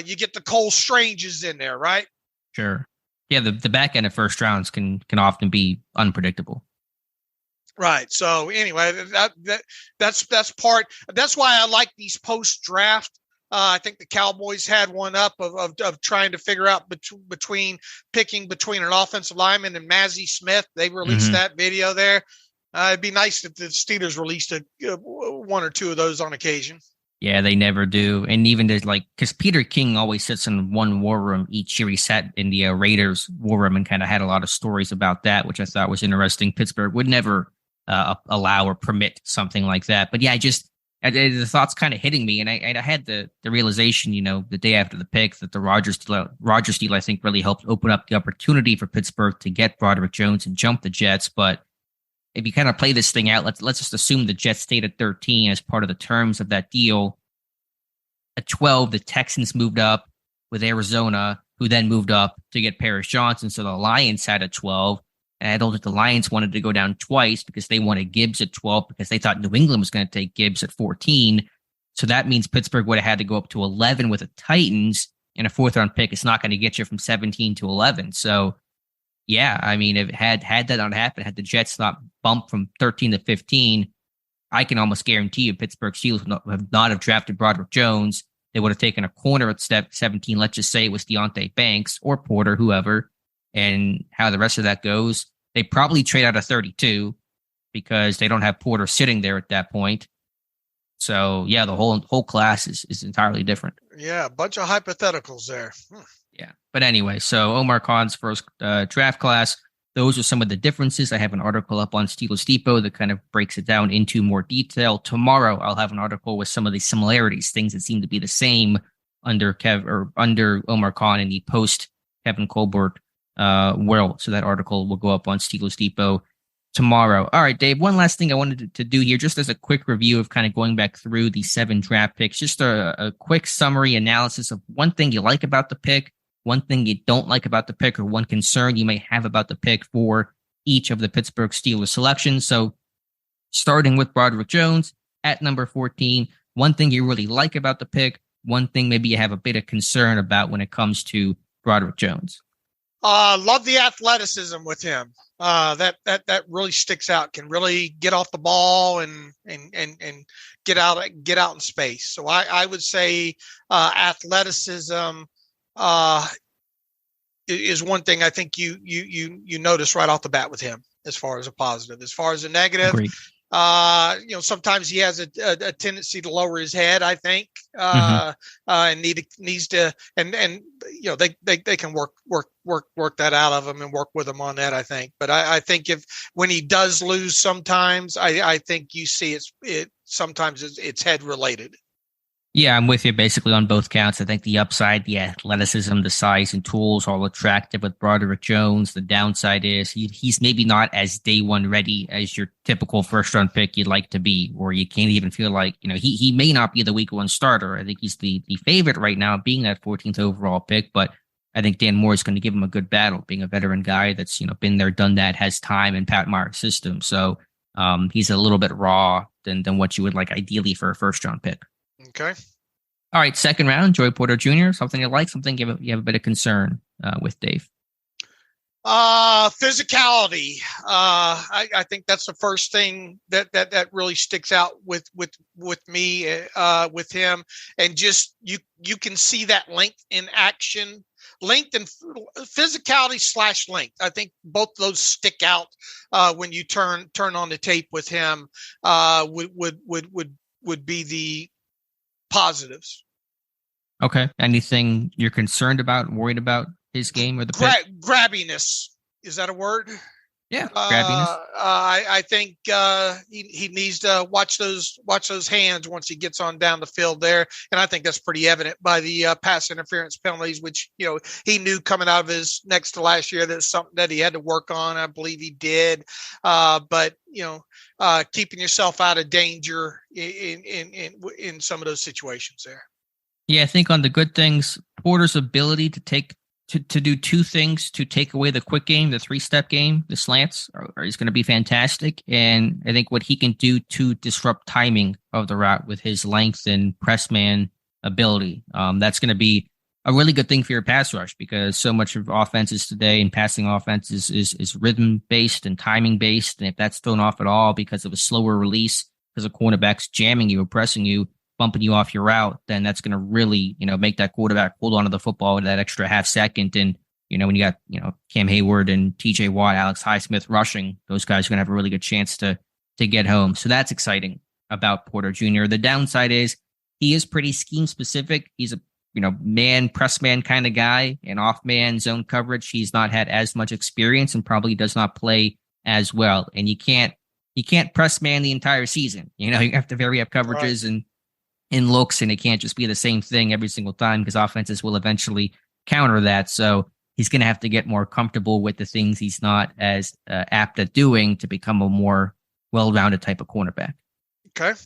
you get the Cole Stranges in there, right? Sure. Yeah, the back end of first rounds can often be unpredictable. Right. So anyway, that's part. That's why I like these post draft. I think the Cowboys had one up of trying to figure out picking between an offensive lineman and Mazzie Smith. They released that video there. It'd be nice if the Steelers released one or two of those on occasion. Yeah, they never do. And even there's because Peter King always sits in one war room each year. He sat in the Raiders war room and kind of had a lot of stories about that, which I thought was interesting. Pittsburgh would never allow or permit something like that. But yeah, The thought's kind of hitting me, and I had the realization, the day after the pick, that the Rodgers deal, I think, really helped open up the opportunity for Pittsburgh to get Broderick Jones and jump the Jets. But if you kind of play this thing out, let's just assume the Jets stayed at 13 as part of the terms of that deal. At 12, the Texans moved up with Arizona, who then moved up to get Paris Johnson. So the Lions had at 12. And I don't think the Lions wanted to go down twice because they wanted Gibbs at 12 because they thought New England was going to take Gibbs at 14. So that means Pittsburgh would have had to go up to 11 with the Titans, and a fourth-round pick is not going to get you from 17 to 11. So, yeah, I mean, if had that not happened, had the Jets not bumped from 13 to 15, I can almost guarantee you Pittsburgh Steelers would not have drafted Broderick Jones. They would have taken a corner at step 17. Let's just say it was Deonte Banks or Porter, whoever, and how the rest of that goes. They probably trade out of 32 because they don't have Porter sitting there at that point. So, yeah, the whole class is entirely different. Yeah, a bunch of hypotheticals there. Yeah. But anyway, so Omar Khan's first draft class, those are some of the differences. I have an article up on Steelers Depot that kind of breaks it down into more detail. Tomorrow, I'll have an article with some of the similarities, things that seem to be the same under Omar Khan in the post Kevin Colbert world. So that article will go up on Steelers Depot tomorrow. All right, Dave, one last thing I wanted to do here, just as a quick review of kind of going back through the 7 draft picks, just a quick summary analysis of one thing you like about the pick, one thing you don't like about the pick, or one concern you may have about the pick for each of the Pittsburgh Steelers selections. So starting with Broderick Jones at number 14, one thing you really like about the pick, one thing maybe you have a bit of concern about when it comes to Broderick Jones. Love the athleticism with him. That really sticks out. Can really get off the ball and get out in space. So I would say athleticism is one thing I think you notice right off the bat with him as far as a positive. As far as a negative, Agreed. Sometimes he has a tendency to lower his head, I think, and needs to, and they can work that out of him and work with him on that, I think. But I think when he does lose sometimes, I think you see sometimes it's head related. Yeah, I'm with you basically on both counts. I think the upside, the athleticism, the size and tools all attractive with Broderick Jones. The downside is he's maybe not as day one ready as your typical first round pick you'd like to be, or you can't even feel like, he may not be the week 1 starter. I think he's the favorite right now being that 14th overall pick, but I think Dan Moore is going to give him a good battle, being a veteran guy that's, been there, done that, has time in Pat Meyer's system. So he's a little bit raw than what you would like ideally for a first round pick. Okay. All right, second round, Joey Porter Jr., something you like, something you have a bit of concern with, Dave. Physicality. I think that's the first thing that really sticks out with me with him, and just you can see that length in action, length and physicality / length. I think both those stick out when you turn on the tape with him. Would be the positives. Okay. Anything you're concerned about, worried about his game or the pick? Grabbiness. Is that a word? Yeah. Grabbiness. I think he needs to watch those hands once he gets on down the field there. And I think that's pretty evident by the pass interference penalties, which, he knew coming out of his next to last year, that's something that he had to work on. I believe he did. But, keeping yourself out of danger in some of those situations there. Yeah, I think on the good things, Porter's ability to do two things to take away the quick game, the 3-step game, the slants is going to be fantastic. And I think what he can do to disrupt timing of the route with his length and press man ability, that's going to be a really good thing for your pass rush, because so much of offenses today and passing offenses is rhythm based and timing based. And if that's thrown off at all because of a slower release, because a cornerback's jamming you or pressing you, bumping you off your route, then that's going to really, make that quarterback hold on to the football in that extra half second. And, when you got, Cam Hayward and TJ Watt, Alex Highsmith rushing, those guys are going to have a really good chance to get home. So that's exciting about Porter Jr. The downside is he is pretty scheme specific. He's a, man, press man kind of guy, and off man zone coverage. He's not had as much experience and probably does not play as well. And you can't you can't press man the entire season. You have to vary up coverages and in looks, and it can't just be the same thing every single time because offenses will eventually counter that. So he's going to have to get more comfortable with the things he's not as apt at doing to become a more well-rounded type of cornerback. Okay.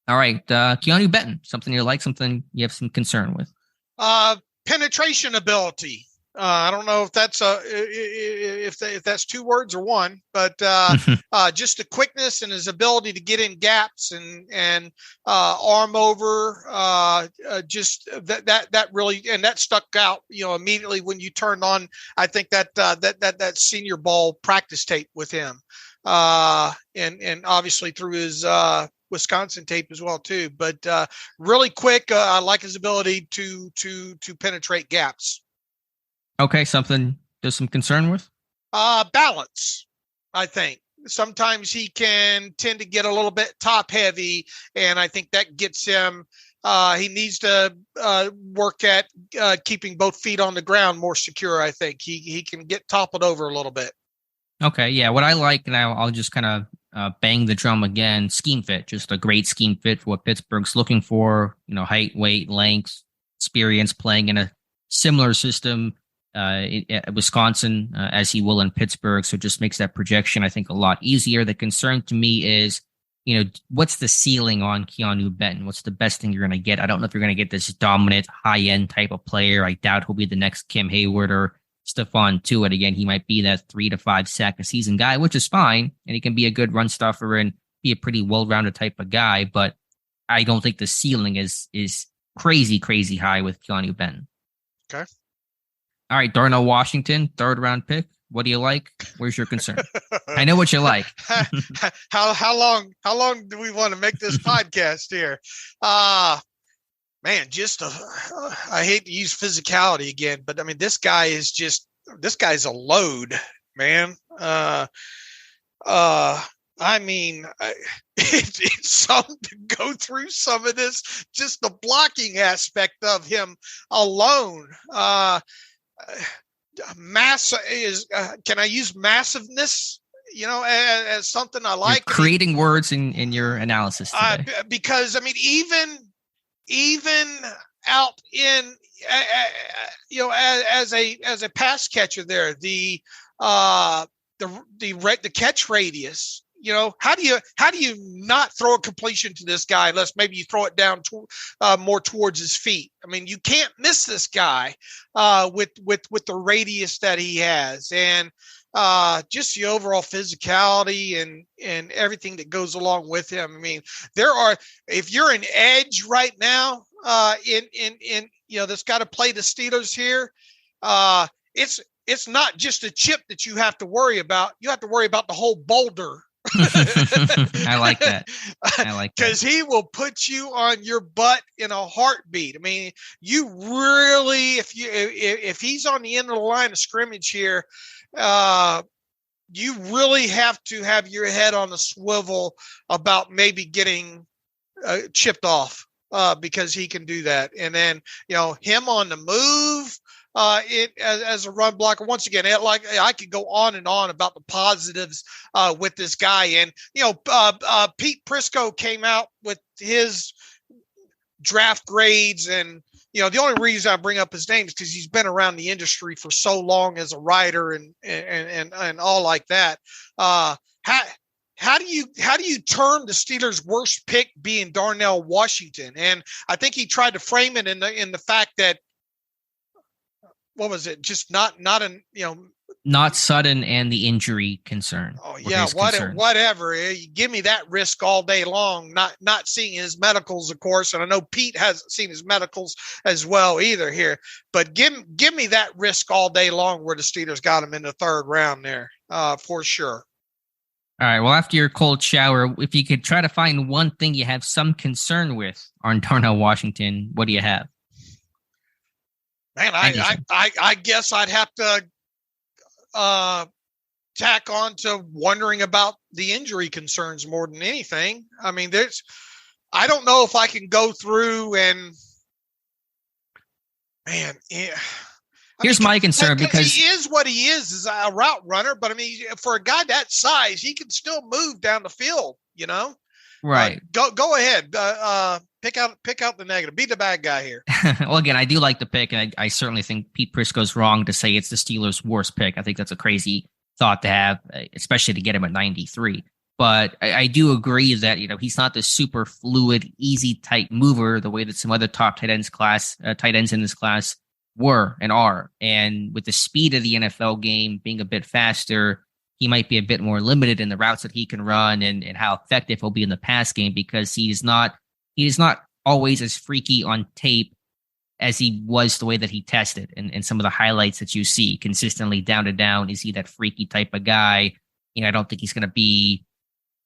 All right. Keanu Benton, something you like, something you have some concern with. Penetration ability. I don't know if that's if that's two words or one, but just the quickness and his ability to get in gaps and arm over, just that really, and that stuck out, immediately when you turned on, I think that senior ball practice tape with him, and obviously through his Wisconsin tape as well too, but really quick. I like his ability to penetrate gaps. Okay, something there's some concern with? Balance, I think. Sometimes he can tend to get a little bit top heavy, and I think that gets him. He needs to work at keeping both feet on the ground more secure. I think he can get toppled over a little bit. Okay, yeah. What I like, and I'll just kind of bang the drum again, scheme fit. Just a great scheme fit for what Pittsburgh's looking for. Height, weight, length, experience playing in a similar system. At Wisconsin, as he will in Pittsburgh. So it just makes that projection, I think, a lot easier. The concern to me is, what's the ceiling on Keanu Benton? What's the best thing you're going to get? I don't know if you're going to get this dominant, high-end type of player. I doubt he'll be the next Kim Hayward or Stephon Tuitt. Again, he might be that 3 to 5 sack a season guy, which is fine. And he can be a good run stuffer and be a pretty well-rounded type of guy. But I don't think the ceiling is crazy, crazy high with Keanu Benton. Okay. All right, Darnell Washington, 3rd round pick. What do you like? Where's your concern? I know what you like. How long do we want to make this podcast here? Man, I hate to use physicality again, but I mean, this guy's a load, man. It's something to go through some of this, just the blocking aspect of him alone. Mass is can I use massiveness as something I like? You're creating words in your analysis today. Because I mean, even out in as a pass catcher there, the catch radius, how do you not throw a completion to this guy unless maybe you throw it down more towards his feet? I mean, you can't miss this guy with the radius that he has, and just the overall physicality and everything that goes along with him. I mean, if you're an edge right now in that's got to play the Steelers here, it's not just a chip that you have to worry about. You have to worry about the whole boulder. I like that. Because he will put you on your butt in a heartbeat. I mean, you really, if he's on the end of the line of scrimmage here, you really have to have your head on a swivel about maybe getting chipped off because he can do that. And then, him on the move, as a run blocker. Once again, I could go on and on about the positives with this guy. And Pete Prisco came out with his draft grades, and the only reason I bring up his name is because he's been around the industry for so long as a writer and all like that. How do you term the Steelers' worst pick being Darnell Washington? And I think he tried to frame it in the fact that, what was it? Just not sudden and the injury concern. Oh yeah, whatever. You give me that risk all day long. Not seeing his medicals, of course, and I know Pete hasn't seen his medicals as well either here. But give me that risk all day long where the Steelers got him in the 3rd round there, for sure. All right. Well, after your cold shower, if you could try to find one thing you have some concern with on Darnell Washington, what do you have? Man, I guess I'd have to tack on to wondering about the injury concerns more than anything. I mean, I don't know if I can go through and, man, Here's my concern because he is what he is a route runner. But I mean, for a guy that size, he can still move down the field. Right. Go ahead. Pick out the negative. Be the bad guy here. Well, again, I do like the pick, and I certainly think Pete Prisco's wrong to say it's the Steelers' worst pick. I think that's a crazy thought to have, especially to get him at 93. But I do agree that he's not the super fluid, easy type mover the way that some other top tight ends in this class were and are. And with the speed of the NFL game being a bit faster, he might be a bit more limited in the routes that he can run and how effective he'll be in the pass game, because he is not always as freaky on tape as he was the way that he tested. And some of the highlights that you see consistently down to down, is he that freaky type of guy? I don't think he's going to be,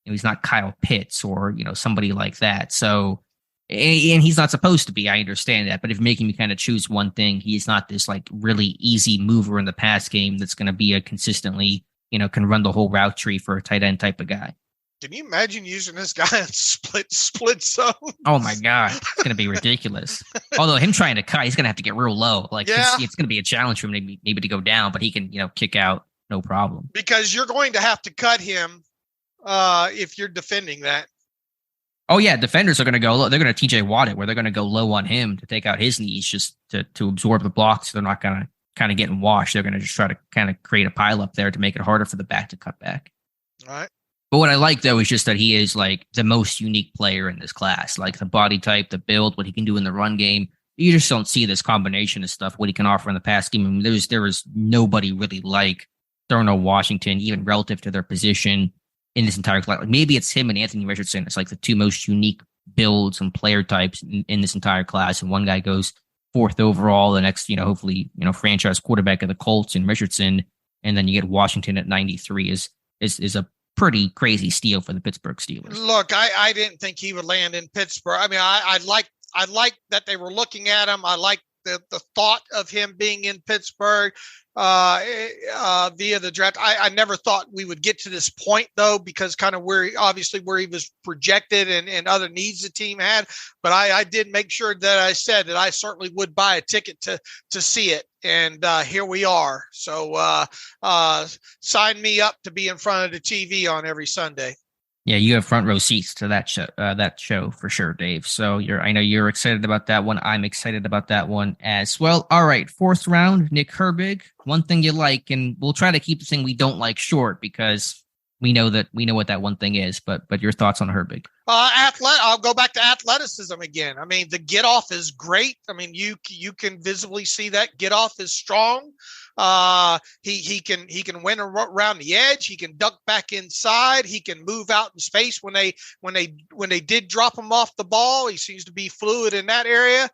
he's not Kyle Pitts or, somebody like that. So, and he's not supposed to be, I understand that. But if you're making me kind of choose one thing, he's not this like really easy mover in the pass game that's going to be a consistently, can run the whole route tree for a tight end type of guy. Can you imagine using this guy in split zone? Oh my God, it's going to be ridiculous. Although him trying to cut, he's going to have to get real low. Like it's going to be a challenge for him maybe to go down, but he can, kick out no problem. Because you're going to have to cut him if you're defending that. Oh yeah, defenders are going to go low. They're going to TJ Watt it, where they're going to go low on him to take out his knees just to absorb the blocks. They're not going to kind of getting washed. They're going to just try to kind of create a pile up there to make it harder for the back to cut back. All right. But what I like, though, is just that he is like the most unique player in this class. Like the body type, the build, what he can do in the run game. You just don't see this combination of stuff, what he can offer in the pass game. I mean, there was nobody really like Darnell Washington, even relative to their position in this entire class. Like maybe it's him and Anthony Richardson. It's like the two most unique builds and player types in this entire class. And one guy goes 4th overall, the next, hopefully, franchise quarterback of the Colts and Richardson. And then you get Washington at 93 is a pretty crazy steal for the Pittsburgh Steelers. Look, I didn't think he would land in Pittsburgh. I mean, I like that they were looking at him. I like the thought of him being in Pittsburgh via the draft. I never thought we would get to this point, though, because kind of where he was projected and other needs the team had. But I did make sure that I said that I certainly would buy a ticket to see it. And here we are. So sign me up to be in front of the TV on every Sunday. Yeah, you have front row seats to that show for sure, Dave. So I know you're excited about that one. I'm excited about that one as well. All right, 4th round, Nick Herbig. One thing you like, and we'll try to keep the thing we don't like short because we know what that one thing is. But your thoughts on Herbig? I'll go back to athleticism again. I mean, the get off is great. I mean, you can visibly see that get off is strong. He can win around the edge. He can duck back inside. He can move out in space when they did drop him off the ball. He seems to be fluid in that area.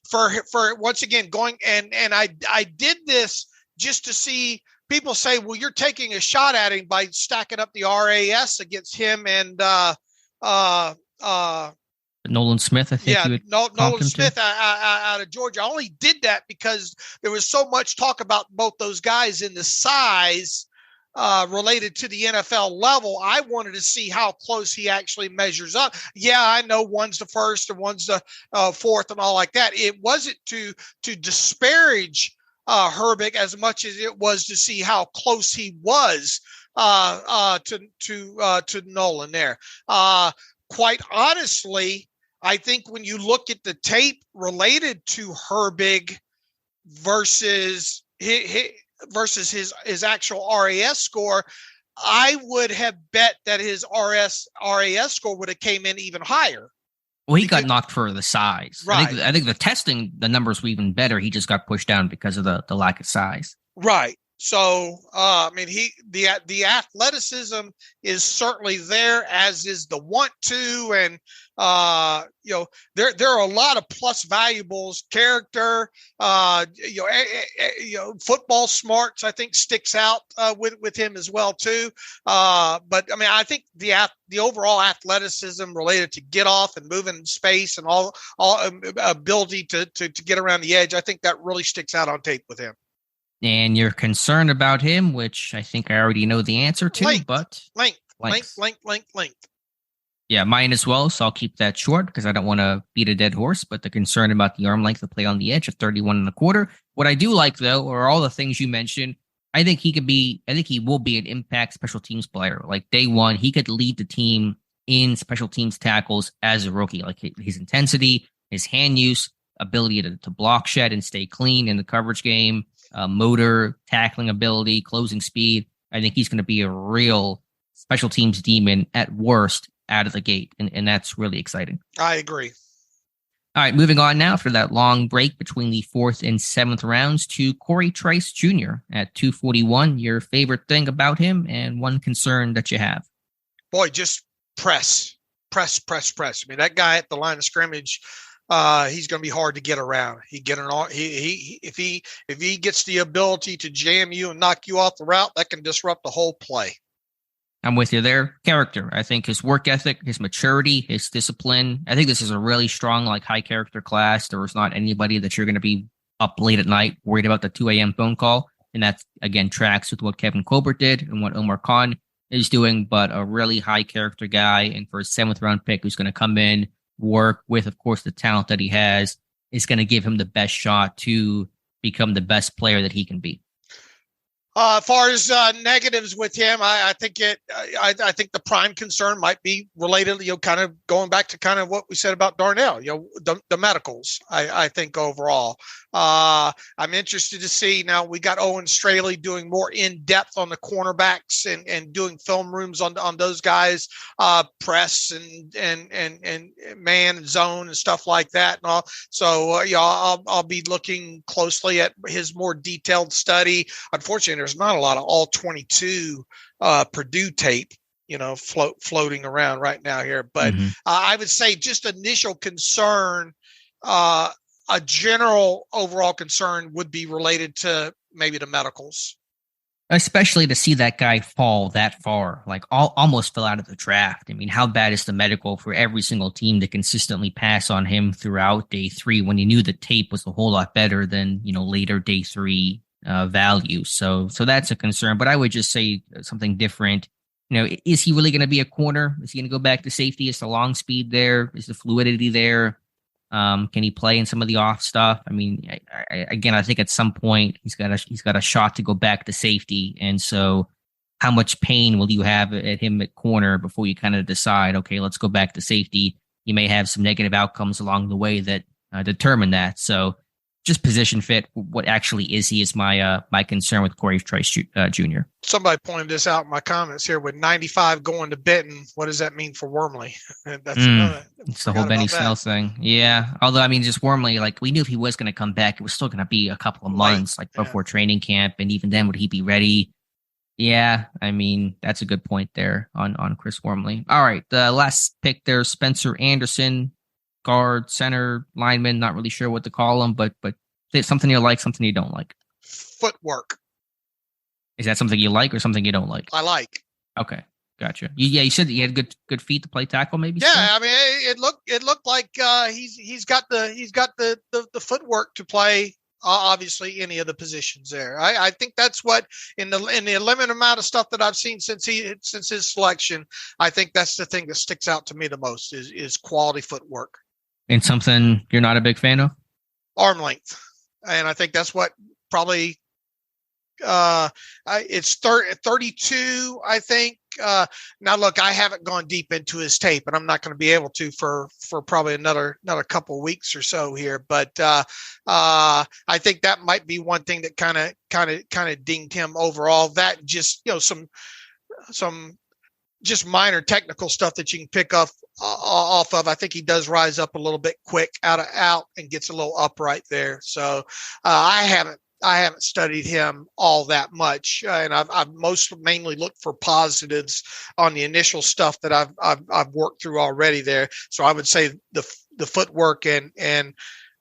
For once again going and I did this just to see. People say, well, you're taking a shot at him by stacking up the RAS against him and Nolan Smith, I think. Yeah, Nolan Smith out of Georgia. I only did that because there was so much talk about both those guys in the size related to the NFL level. I wanted to see how close he actually measures up. Yeah, I know one's the first and one's the 4th and all like that. It wasn't to disparage Herbig as much as it was to see how close he was to Nolan there. Quite honestly, I think when you look at the tape related to Herbig versus his actual RAS score, I would have bet that his RAS score would have came in even higher. Well, he got knocked for the size. Right. I think the testing, the numbers were even better. He just got pushed down because of the lack of size. Right. So, I mean, the athleticism is certainly there, as is the want to, and there are a lot of plus valuables. Character, football smarts, I think sticks out with him as well too. But I mean, I think the overall athleticism related to get off and moving in space and all ability to get around the edge, I think that really sticks out on tape with him. And you're concerned about him, which I think I already know the answer to, length, but length. Yeah, mine as well. So I'll keep that short because I don't want to beat a dead horse. But the concern about the arm length to play on the edge of 31 and a quarter. What I do like, though, are all the things you mentioned. I think he will be an impact special teams player. Like day one, he could lead the team in special teams tackles as a rookie. Like his intensity, his hand use, ability to block shed and stay clean in the coverage game, motor, tackling ability, closing speed. I think he's going to be a real special teams demon at worst out of the gate. And that's really exciting. I agree. All right, moving on now for that long break between the 4th and 7th rounds to Corey Trice Jr. at 241. Your favorite thing about him and one concern that you have? Boy, just press. I mean, that guy at the line of scrimmage, he's going to be hard to get around. If he gets the ability to jam you and knock you off the route, that can disrupt the whole play. I'm with you there. Character. I think his work ethic, his maturity, his discipline. I think this is a really strong, high character class. There was not anybody that you're going to be up late at night worried about the 2 a.m. phone call. And that, again, tracks with what Kevin Colbert did and what Omar Khan is doing, but a really high character guy. And for a 7th round pick who's going to come in, work with, of course, the talent that he has, is going to give him the best shot to become the best player that he can be. As far as negatives with him, I think the prime concern might be related, kind of going back to kind of what we said about Darnell, the medicals. I think overall, I'm interested to see now. We got Owen Straley doing more in depth on the cornerbacks and doing film rooms on those guys, press and man and zone and stuff like that. And all. So I'll be looking closely at his more detailed study. Unfortunately, there's not a lot of all 22 Purdue tape, floating around right now here. But I would say just initial concern, a general overall concern would be related to maybe the medicals. Especially to see that guy fall that far, almost fell out of the draft. I mean, how bad is the medical for every single team to consistently pass on him throughout day 3 when you knew the tape was a whole lot better than, later day 3 value. So that's a concern, but I would just say something different. Is he really going to be a corner? Is he going to go back to safety? Is the long speed there? Is the fluidity there? Can he play in some of the off stuff? I mean, I think at some point he's got a shot to go back to safety. And so how much pain will you have at him at corner before you kind of decide, okay, let's go back to safety? You may have some negative outcomes along the way that determine that. So just position fit. What actually is he is my concern with Corey Trice Jr. Somebody pointed this out in my comments here with 95 going to Benton. What does that mean for Wormley? That's it's the whole Benny Snell thing. Yeah. Although, I mean, just Wormley, we knew if he was going to come back, it was still going to be a couple of months, before training camp. And even then, would he be ready? Yeah. I mean, that's a good point there on Chris Wormley. All right. The last pick there, Spencer Anderson. Guard, center, lineman, not really sure what to call him, but something you like, something you don't like. Footwork. Is that something you like or something you don't like? I like. Okay, gotcha. You said that he had good feet to play tackle, maybe. Yeah, I mean, it looked like he's got the footwork to play. Obviously, any of the positions there. I think that's what in the limited amount of stuff that I've seen since his selection. I think that's the thing that sticks out to me the most is quality footwork. And something you're not a big fan of? Arm length. And I think that's what probably it's 32, I think. Now look, I haven't gone deep into his tape and I'm not going to be able to for probably another couple of weeks or so here. But I think that might be one thing that kind of dinged him overall. That just, some just minor technical stuff that you can pick up off of. I think he does rise up a little bit quick out and gets a little upright there. So I haven't studied him all that much, and I've mainly looked for positives on the initial stuff that I've worked through already there. So I would say the footwork and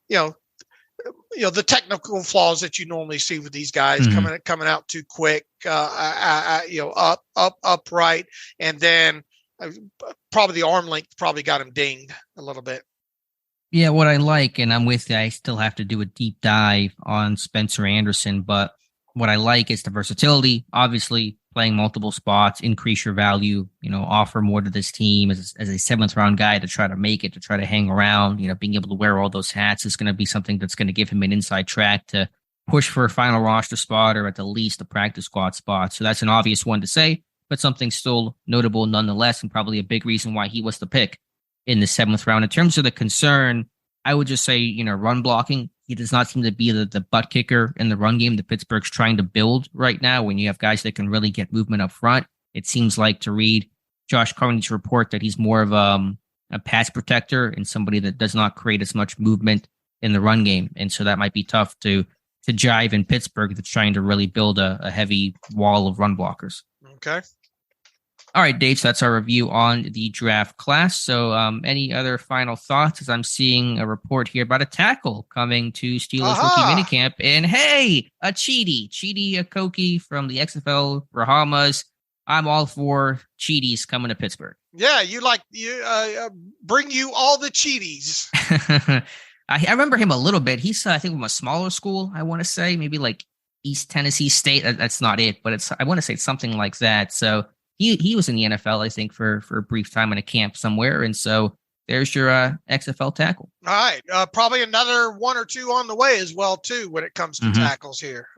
the technical flaws that you normally see with these guys coming out too quick, upright, and then probably the arm length probably got him dinged a little bit. Yeah, what I like, and I'm with you, I still have to do a deep dive on Spencer Anderson, but what I like is the versatility. Obviously, playing multiple spots, increase your value, offer more to this team as a 7th round guy to try to make it, to try to hang around, being able to wear all those hats is going to be something that's going to give him an inside track to push for a final roster spot or at the least a practice squad spot. So that's an obvious one to say, but something still notable nonetheless, and probably a big reason why he was the pick in the 7th round. In terms of the concern, I would just say, run blocking. He does not seem to be the butt kicker in the run game that Pittsburgh's trying to build right now. When you have guys that can really get movement up front, it seems like, to read Josh Carney's report, that he's more of a pass protector and somebody that does not create as much movement in the run game. And so that might be tough to jive in Pittsburgh that's trying to really build a heavy wall of run blockers. Okay. All right, Dave, so that's our review on the draft class. So any other final thoughts, as I'm seeing a report here about a tackle coming to Steelers rookie minicamp? And hey, a Chidi Akoki from the XFL Bahamas. I'm all for Cheaties coming to Pittsburgh. Yeah, bring you all the Cheaties. I remember him a little bit. He's, I think, from a smaller school, I want to say, maybe like East Tennessee State. That's not it, but I want to say it's something like that. So he was in the NFL, I think, for a brief time in a camp somewhere. And so there's your XFL tackle. All right. Probably another 1 or 2 on the way as well, too, when it comes to tackles here.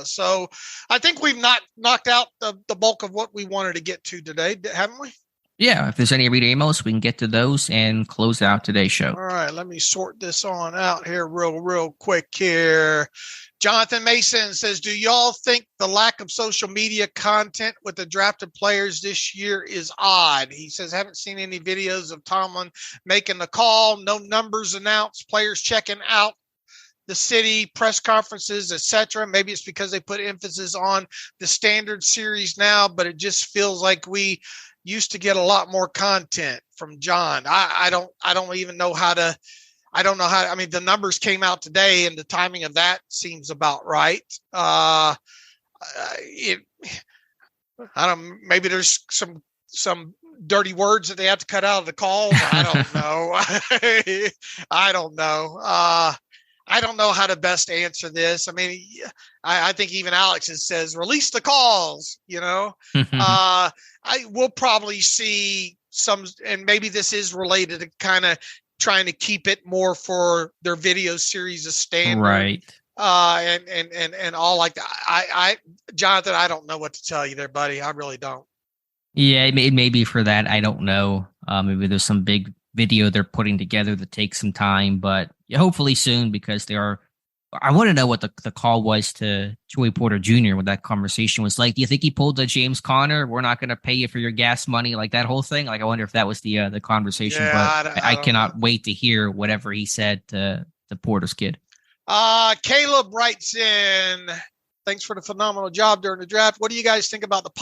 So I think we've knocked out the bulk of what we wanted to get to today, haven't we? Yeah. If there's any reader emails, we can get to those and close out today's show. All right. Let me sort this on out here real quick here. Jonathan Mason says, do y'all think the lack of social media content with the drafted players this year is odd? He says, haven't seen any videos of Tomlin making the call, no numbers announced, players checking out the city, press conferences, etc. Maybe it's because they put emphasis on the standard series now, but it just feels like we used to get a lot more content from John. I don't even know how to. I mean, the numbers came out today and the timing of that seems about right. Maybe there's some dirty words that they have to cut out of the calls. I don't know. I don't know. I don't know how to best answer this. I mean, I think even Alex says, release the calls, I will probably see some, and maybe this is related to kind of trying to keep it more for their video series as standard. Right. And all like that. Jonathan, I don't know what to tell you there, buddy. I really don't. Yeah, it may be for that. I don't know. Maybe there's some big video they're putting together that takes some time, but hopefully soon, because I want to know what the call was to Joey Porter Jr., what that conversation was like. Do you think he pulled the James Conner, we're not going to pay you for your gas money, like that whole thing? Like, I wonder if that was the conversation. Yeah, but I cannot wait to hear whatever he said to Porter's kid. Caleb writes in, thanks for the phenomenal job during the draft. What do you guys think about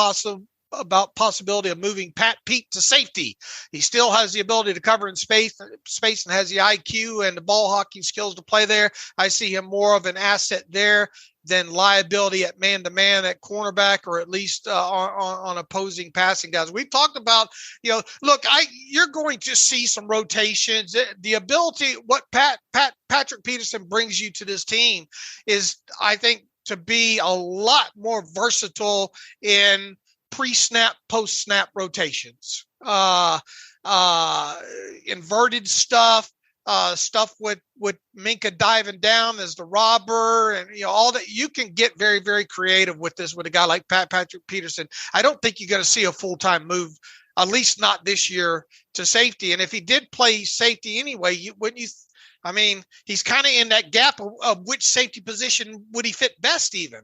possibility of moving Pat Pete to safety? He still has the ability to cover in space and has the IQ and the ball hawking skills to play there. I see him more of an asset there than liability at man-to-man at cornerback, or at least on opposing passing guys. We've talked about, look, you're going to see some rotations. The ability, what Patrick Peterson brings you to this team is, I think, to be a lot more versatile in pre-snap, post-snap rotations, inverted stuff, stuff with Minka diving down as the robber, and all that. You can get very, very creative with this with a guy like Patrick Peterson. I don't think you're going to see a full-time move, at least not this year, to safety. And if he did play safety anyway, I mean, he's kind of in that gap of which safety position would he fit best even?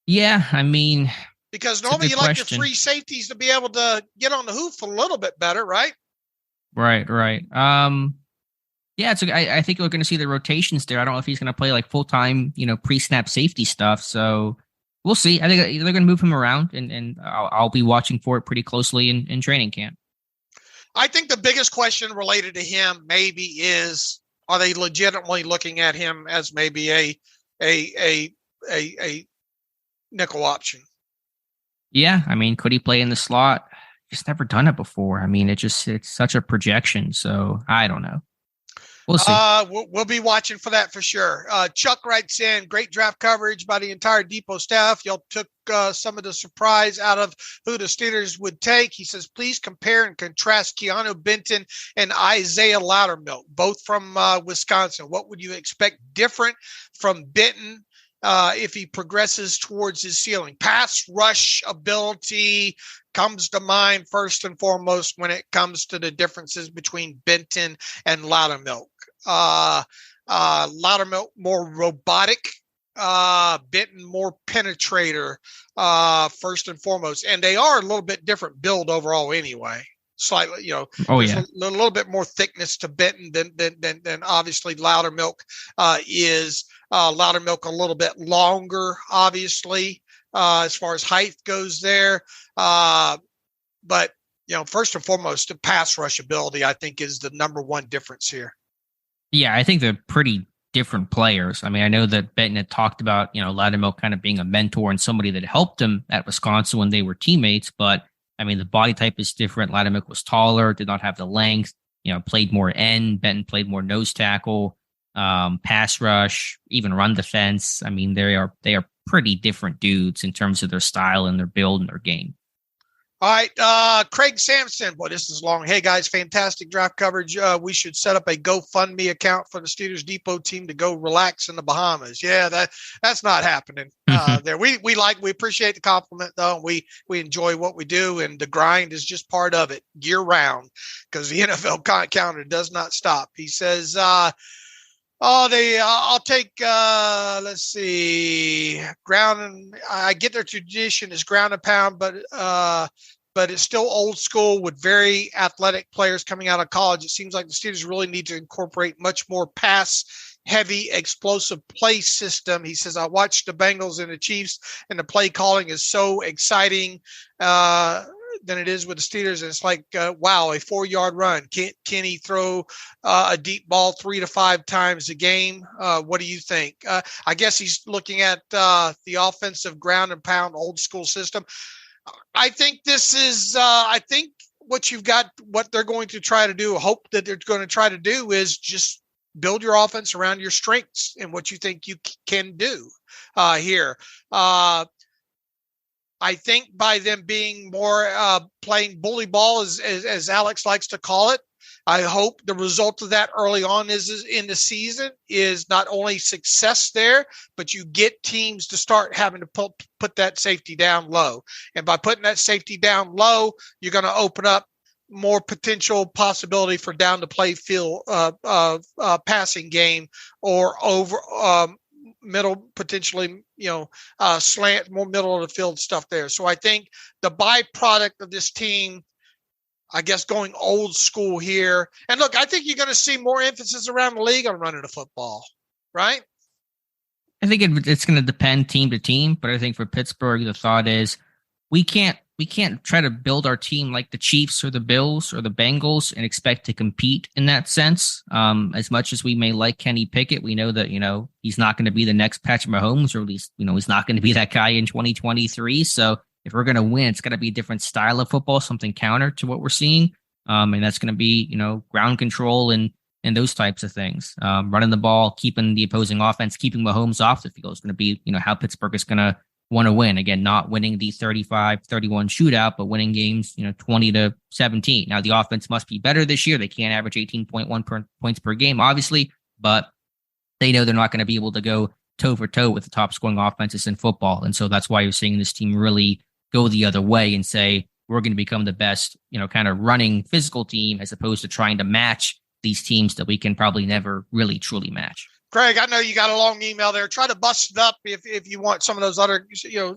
Yeah, I mean, because normally you like your free safeties to be able to get on the hoof a little bit better, right? Right. Yeah, I think we're going to see the rotations there. I don't know if he's going to play like full-time, pre-snap safety stuff. So we'll see. I think they're going to move him around, and I'll be watching for it pretty closely in training camp. I think the biggest question related to him maybe is, are they legitimately looking at him as maybe a nickel option? Yeah, I mean, could he play in the slot? Just never done it before. I mean, it's such a projection. So I don't know. We'll see. We'll be watching for that for sure. Chuck writes in, great draft coverage by the entire Depot staff. Y'all took some of the surprise out of who the Steelers would take. He says, please compare and contrast Keanu Benton and Isaiah Loudermilk, both from Wisconsin. What would you expect different from Benton if he progresses towards his ceiling? Pass rush ability comes to mind first and foremost when it comes to the differences between Benton and Loudermilk. Loudermilk more robotic, Benton more penetrator, first and foremost. And they are a little bit different build overall anyway. Slightly, there's a little bit more thickness to Benton than obviously Loudermilk is. Loudermilk a little bit longer, obviously, as far as height goes there. But, first and foremost, the pass rush ability, I think, is the number one difference here. Yeah, I think they're pretty different players. I mean, I know that Benton had talked about, Loudermilk kind of being a mentor and somebody that helped him at Wisconsin when they were teammates. But, I mean, the body type is different. Loudermilk was taller, did not have the length, played more end. Benton played more nose tackle, pass rush, even run defense. I mean, they are pretty different dudes in terms of their style and their build and their game. All right, Craig Sampson. Boy, this is long. Hey, guys, fantastic draft coverage. We should set up a GoFundMe account for the Steelers Depot team to go relax in the Bahamas. Yeah, that's not happening there. We appreciate the compliment, though. We enjoy what we do, and the grind is just part of it year round because the NFL calendar does not stop. He says, I'll take, let's see, ground and I get their tradition is ground and pound, but it's still old school with very athletic players coming out of college. It seems like the Steelers really need to incorporate much more pass heavy explosive play system. He says, I watched the Bengals and the Chiefs and the play calling is so exciting, than it is with the Steelers. And it's like, wow, a 4-yard run. Can he throw a deep ball 3 to 5 times a game? What do you think? I guess he's looking at the offensive ground and pound old school system. I think this is, I think what they're going to try to do, hope that they're going to try to do is just build your offense around your strengths and what you think you can do here. I think by them being more playing bully ball, as Alex likes to call it, I hope the result of that early on is in the season is not only success there, but you get teams to start having to put that safety down low. And by putting that safety down low, you're going to open up more potential possibility for down the play field passing game or over middle, potentially, slant, more middle of the field stuff there. So I think the byproduct of this team, I guess, going old school here. And look, I think you're going to see more emphasis around the league on running the football, right? I think it's going to depend team to team, but I think for Pittsburgh, the thought is we can't try to build our team like the Chiefs or the Bills or the Bengals and expect to compete in that sense. As much as we may like Kenny Pickett, we know that, he's not going to be the next Patrick Mahomes, or at least, he's not going to be that guy in 2023. So if we're going to win, it's got to be a different style of football, something counter to what we're seeing. And that's going to be, ground control and those types of things. Running the ball, keeping the opposing offense, keeping Mahomes off the field is going to be, how Pittsburgh is going to want to win. Again, not winning the 35-31 shootout, but winning games, 20-17. Now, the offense must be better this year. They can't average 18.1 points per game, obviously, but they know they're not going to be able to go toe for toe with the top scoring offenses in football. And so that's why you're seeing this team really go the other way and say, we're going to become the best, kind of running physical team, as opposed to trying to match these teams that we can probably never really truly match. Craig, I know you got a long email there. Try to bust it up if you want some of those other,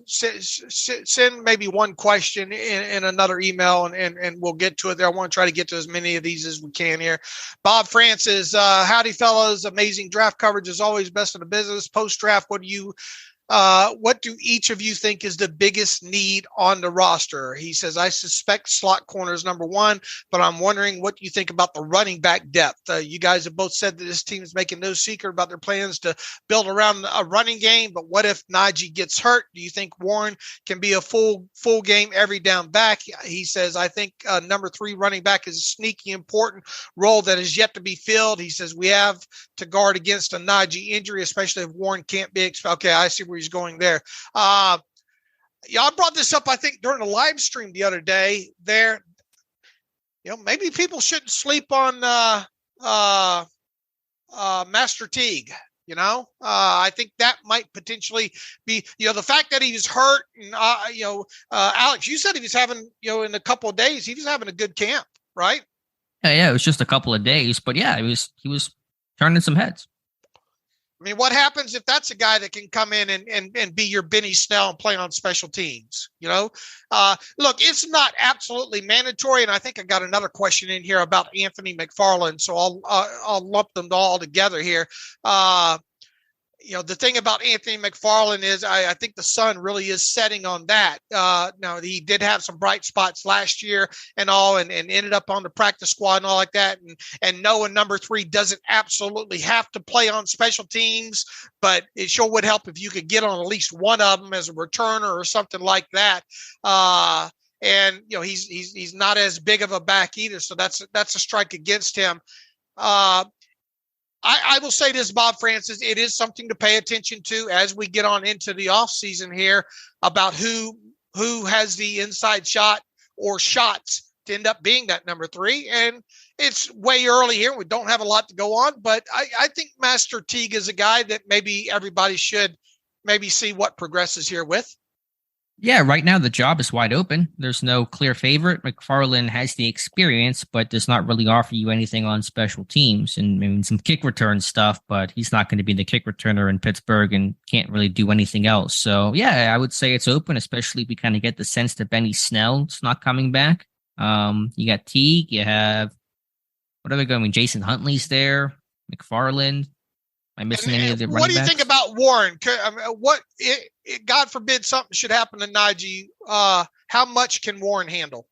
send maybe one question in another email and we'll get to it there. I want to try to get to as many of these as we can here. Bob Francis, howdy fellas. Amazing draft coverage as always. Best in the business. Post-draft, what do you What do each of you think is the biggest need on the roster? He says, I suspect slot corner is number one, but I'm wondering what you think about the running back depth. You guys have both said that this team is making no secret about their plans to build around a running game, but what if Najee gets hurt? Do you think Warren can be a full game every down back? He says, I think number 3 running back is a sneaky important role that is yet to be filled. He says, we have to guard against a Najee injury, especially if Warren can't be expelled. Okay, I see where he's going there. I brought this up, I think, during the live stream the other day there. Maybe people shouldn't sleep on Master Teague. I think that might potentially be, the fact that he was hurt and, Alex, you said he was having, in a couple of days, he was having a good camp, right? Yeah, it was just a couple of days, but yeah, he was turning some heads. I mean, what happens if that's a guy that can come in and be your Benny Snell and play on special teams? Look, it's not absolutely mandatory. And I think I got another question in here about Anthony McFarland. So I'll lump them all together here. The thing about Anthony McFarland is I think the sun really is setting on that. Now, he did have some bright spots last year and all, and ended up on the practice squad and all like that. And Noah, number 3, doesn't absolutely have to play on special teams, but it sure would help if you could get on at least one of them as a returner or something like that. And he's not as big of a back either, so that's a strike against him. I will say this, Bob Francis, it is something to pay attention to as we get on into the offseason here about who has the inside shot or shots to end up being that number 3. And it's way early here. We don't have a lot to go on, but I think Master Teague is a guy that maybe everybody should maybe see what progresses here with. Yeah, right now the job is wide open. There's no clear favorite. McFarland has the experience, but does not really offer you anything on special teams and some kick return stuff, but he's not going to be the kick returner in Pittsburgh and can't really do anything else. So, yeah, I would say it's open, especially if we kind of get the sense that Benny Snell's not coming back. You got Teague, you have, what are they going? Jason Huntley's there, McFarland. Am I missing any of the running backs? What do you think about Warren? God forbid something should happen to Najee. How much can Warren handle?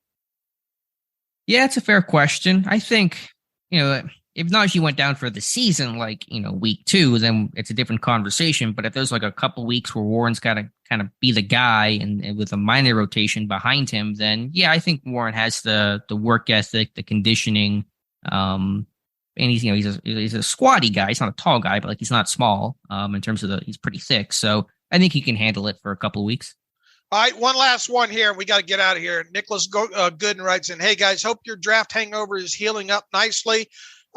Yeah, it's a fair question. I think, if Najee went down for the season, week 2, then it's a different conversation. But if there's a couple weeks where Warren's got to kind of be the guy and with a minor rotation behind him, then yeah, I think Warren has the work ethic, the conditioning, and he's a squatty guy. He's not a tall guy, but he's not small in terms of he's pretty thick. So I think he can handle it for a couple of weeks. All right, one last one here. We got to get out of here. Nicholas Gooden writes in, hey, guys, hope your draft hangover is healing up nicely.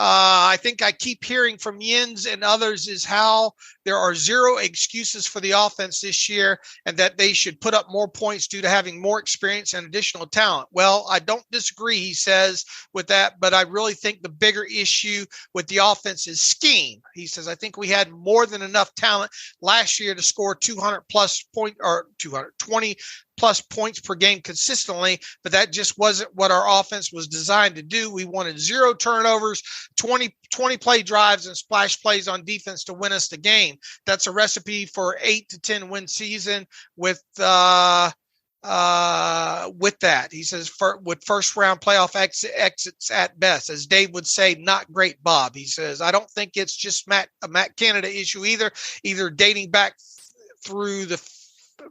I think I keep hearing from Yins and others is how there are 0 excuses for the offense this year and that they should put up more points due to having more experience and additional talent. Well, I don't disagree, he says, with that, but I really think the bigger issue with the offense is scheme. He says, I think we had more than enough talent last year to score 200 plus point or 220 plus points per game consistently, but that just wasn't what our offense was designed to do. We wanted 0 turnovers, 20 play drives and splash plays on defense to win us the game. That's a recipe for 8 to 10 win season with that. He says with first round playoff exits at best, as Dave would say, not great, Bob. He says, I don't think it's just a Matt Canada issue either dating back through the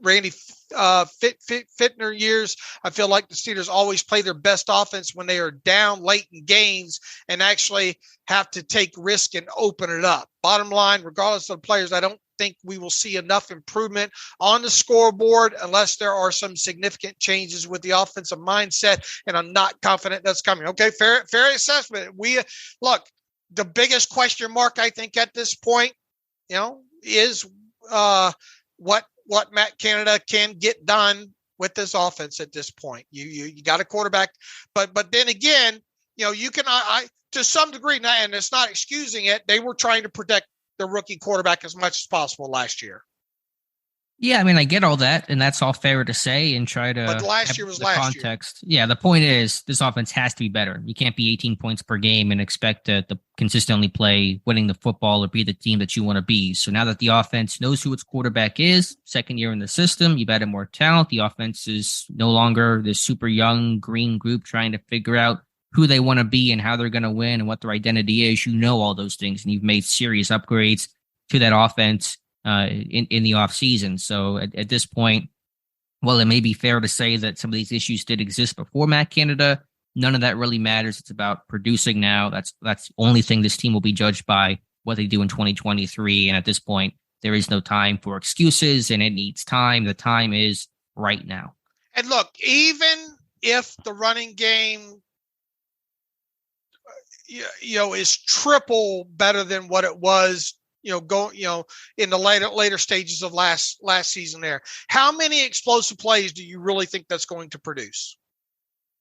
Randy Fittner years. I feel like the Steelers always play their best offense when they are down late in games and actually have to take risk and open it up. Bottom line, regardless of the players, I don't think we will see enough improvement on the scoreboard unless there are some significant changes with the offensive mindset, and I'm not confident that's coming. Okay, fair assessment. Look, the biggest question mark I think at this point, is what Matt Canada can get done with this offense at this point. You got a quarterback, but then again, you can, to some degree, and it's not excusing it, they were trying to protect the rookie quarterback as much as possible last year. Yeah, I mean, I get all that, and that's all fair to say and try to But last have year was the last context. Yeah, the point is this offense has to be better. You can't be 18 points per game and expect to consistently play winning the football or be the team that you want to be. So now that the offense knows who its quarterback is, second year in the system, you've added more talent. The offense is no longer this super young green group trying to figure out who they want to be and how they're going to win and what their identity is. You know all those things, and you've made serious upgrades to that offense in the offseason. So at this point, well, it may be fair to say that some of these issues did exist before Matt Canada. None of that really matters. It's about producing now. That's the only thing this team will be judged by, what they do in 2023. And at this point, there is no time for excuses, and it needs time. The time is right now. And look, even if the running game is triple better than what it was, in the later stages of last season there, how many explosive plays do you really think that's going to produce?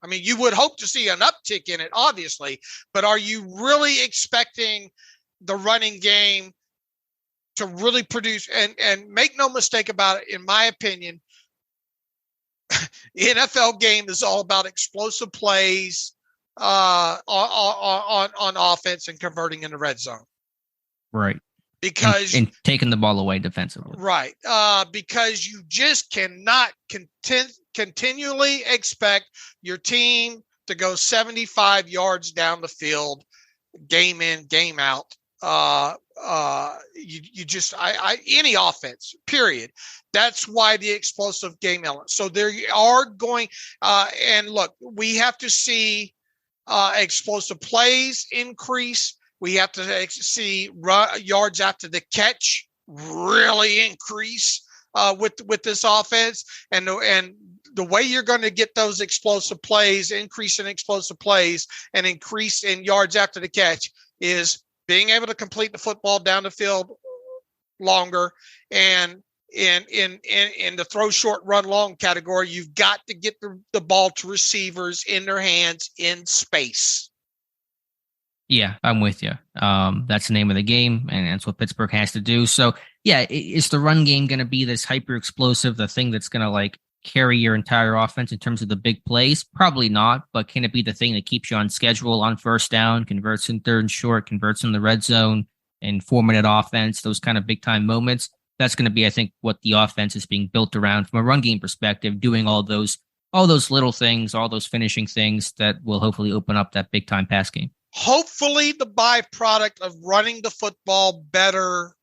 I mean, you would hope to see an uptick in it, obviously, but are you really expecting the running game to really produce? And make no mistake about it, in my opinion, the NFL game is all about explosive plays on offense and converting in the red zone. Right. Because and taking the ball away defensively. Right. Because you just cannot continually expect your team to go 75 yards down the field, game in, game out. Any offense, period. That's why the explosive game element. So there are going, and look, we have to see explosive plays increase. We have to see yards after the catch really increase with this offense, and the way you're going to get those explosive plays, increase in explosive plays, and increase in yards after the catch is being able to complete the football down the field longer. And in the throw short, run long category, you've got to get the ball to receivers in their hands in space. Yeah, I'm with you. That's the name of the game, and that's what Pittsburgh has to do. So, yeah, is the run game going to be this hyper explosive, the thing that's going to like carry your entire offense in terms of the big plays? Probably not, but can it be the thing that keeps you on schedule on first down, converts in third and short, converts in the red zone, and 4-minute offense, those kind of big time moments? That's going to be, I think, what the offense is being built around from a run game perspective, doing all those little things, all those finishing things that will hopefully open up that big time pass game. Hopefully the byproduct of running the football better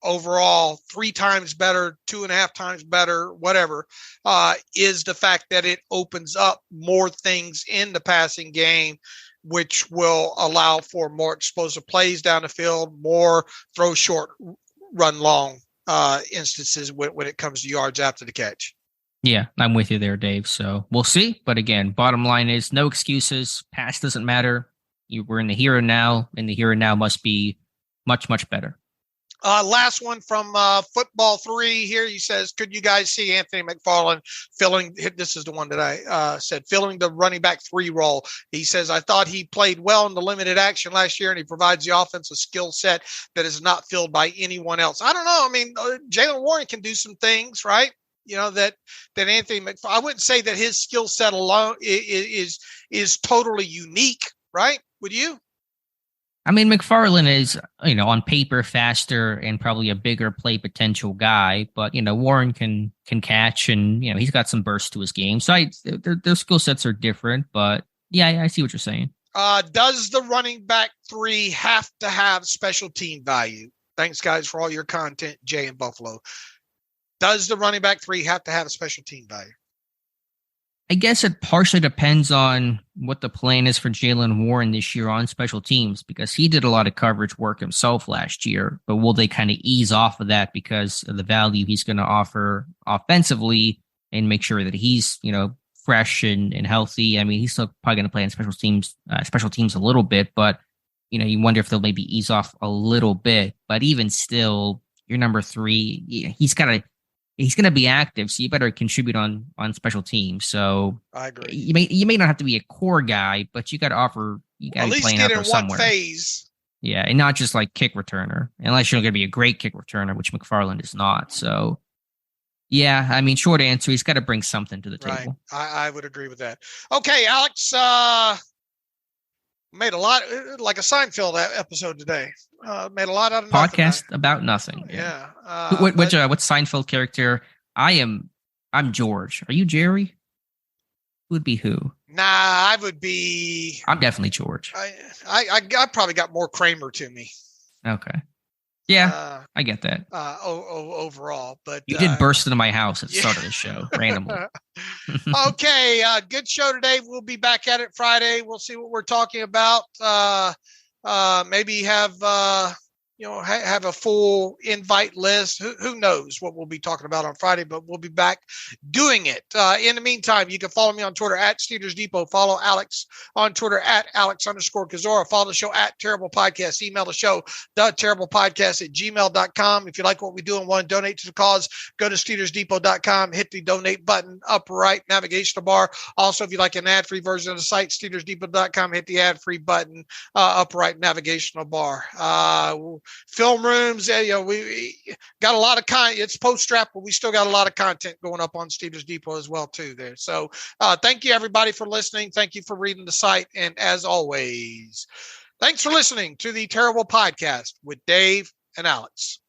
overall, 3 times better, 2.5 times better, whatever, is the fact that it opens up more things in the passing game, which will allow for more explosive plays down the field, more throw short, run long instances when it comes to yards after the catch. Yeah, I'm with you there, Dave. So we'll see. But again, bottom line is no excuses. Past doesn't matter. We're in the here and now, and the here and now must be much, much better. Last one from Football 3 here. He says, could you guys see Anthony McFarland filling, this is the one that I said, filling the running back 3 role. He says, I thought he played well in the limited action last year, and he provides the offense a skill set that is not filled by anyone else. I don't know. I mean, Jaylen Warren can do some things, right? That Anthony McFarland, I wouldn't say that his skill set alone is totally unique, right? Would you? I mean, McFarland is, on paper faster and probably a bigger play potential guy, but Warren can catch, and he's got some burst to his game. So their skill sets are different, but yeah, I see what you're saying. Does the running back 3 have to have special team value? Thanks, guys, for all your content, Jay in Buffalo. Does the running back 3 have to have a special team value? I guess it partially depends on what the plan is for Jaylen Warren this year on special teams, because he did a lot of coverage work himself last year. But will they kind of ease off of that because of the value he's going to offer offensively and make sure that he's, fresh and healthy? I mean, he's still probably going to play on special teams a little bit, but, you wonder if they'll maybe ease off a little bit. But even still, your number 3, he's going to be active, so you better contribute on special teams. So I agree. You may not have to be a core guy, but you got to offer. You got to be playing out there somewhere. At least get in one phase. Yeah, and not just like kick returner, unless you're going to be a great kick returner, which McFarland is not. So Yeah, I mean, short answer, he's got to bring something to the table. I would agree with that. Okay, Alex, made a lot, like a Seinfeld episode today. Made a lot out of podcast nothing. About nothing. Yeah. What Seinfeld character? I'm George. Are you Jerry? Who would be who? Nah, I would be. I'm definitely George. I probably got more Kramer to me. Okay. Yeah, I get that. Overall, but you did burst into my house at the start of the show randomly. Okay, good show today. We'll be back at it Friday. We'll see what we're talking about. Maybe have have a full invite list. Who knows what we'll be talking about on Friday, but we'll be back doing it. In the meantime, you can follow me on Twitter at Steelers Depot. Follow Alex on Twitter at Alex_Kozora. Follow the show at Terrible Podcast. Email the show, theterriblepodcast@gmail.com. If you like what we do and want to donate to the cause, go to SteelersDepot.com, hit the donate button, upper right navigational bar. Also, if you like an ad-free version of the site, SteelersDepot.com, hit the ad-free button, upper right navigational bar. Film rooms, we got a lot of it's post-draft, but we still got a lot of content going up on Steelers Depot as well too there. So thank you everybody for listening. Thank you for reading the site. And as always, thanks for listening to the Terrible Podcast with Dave and Alex.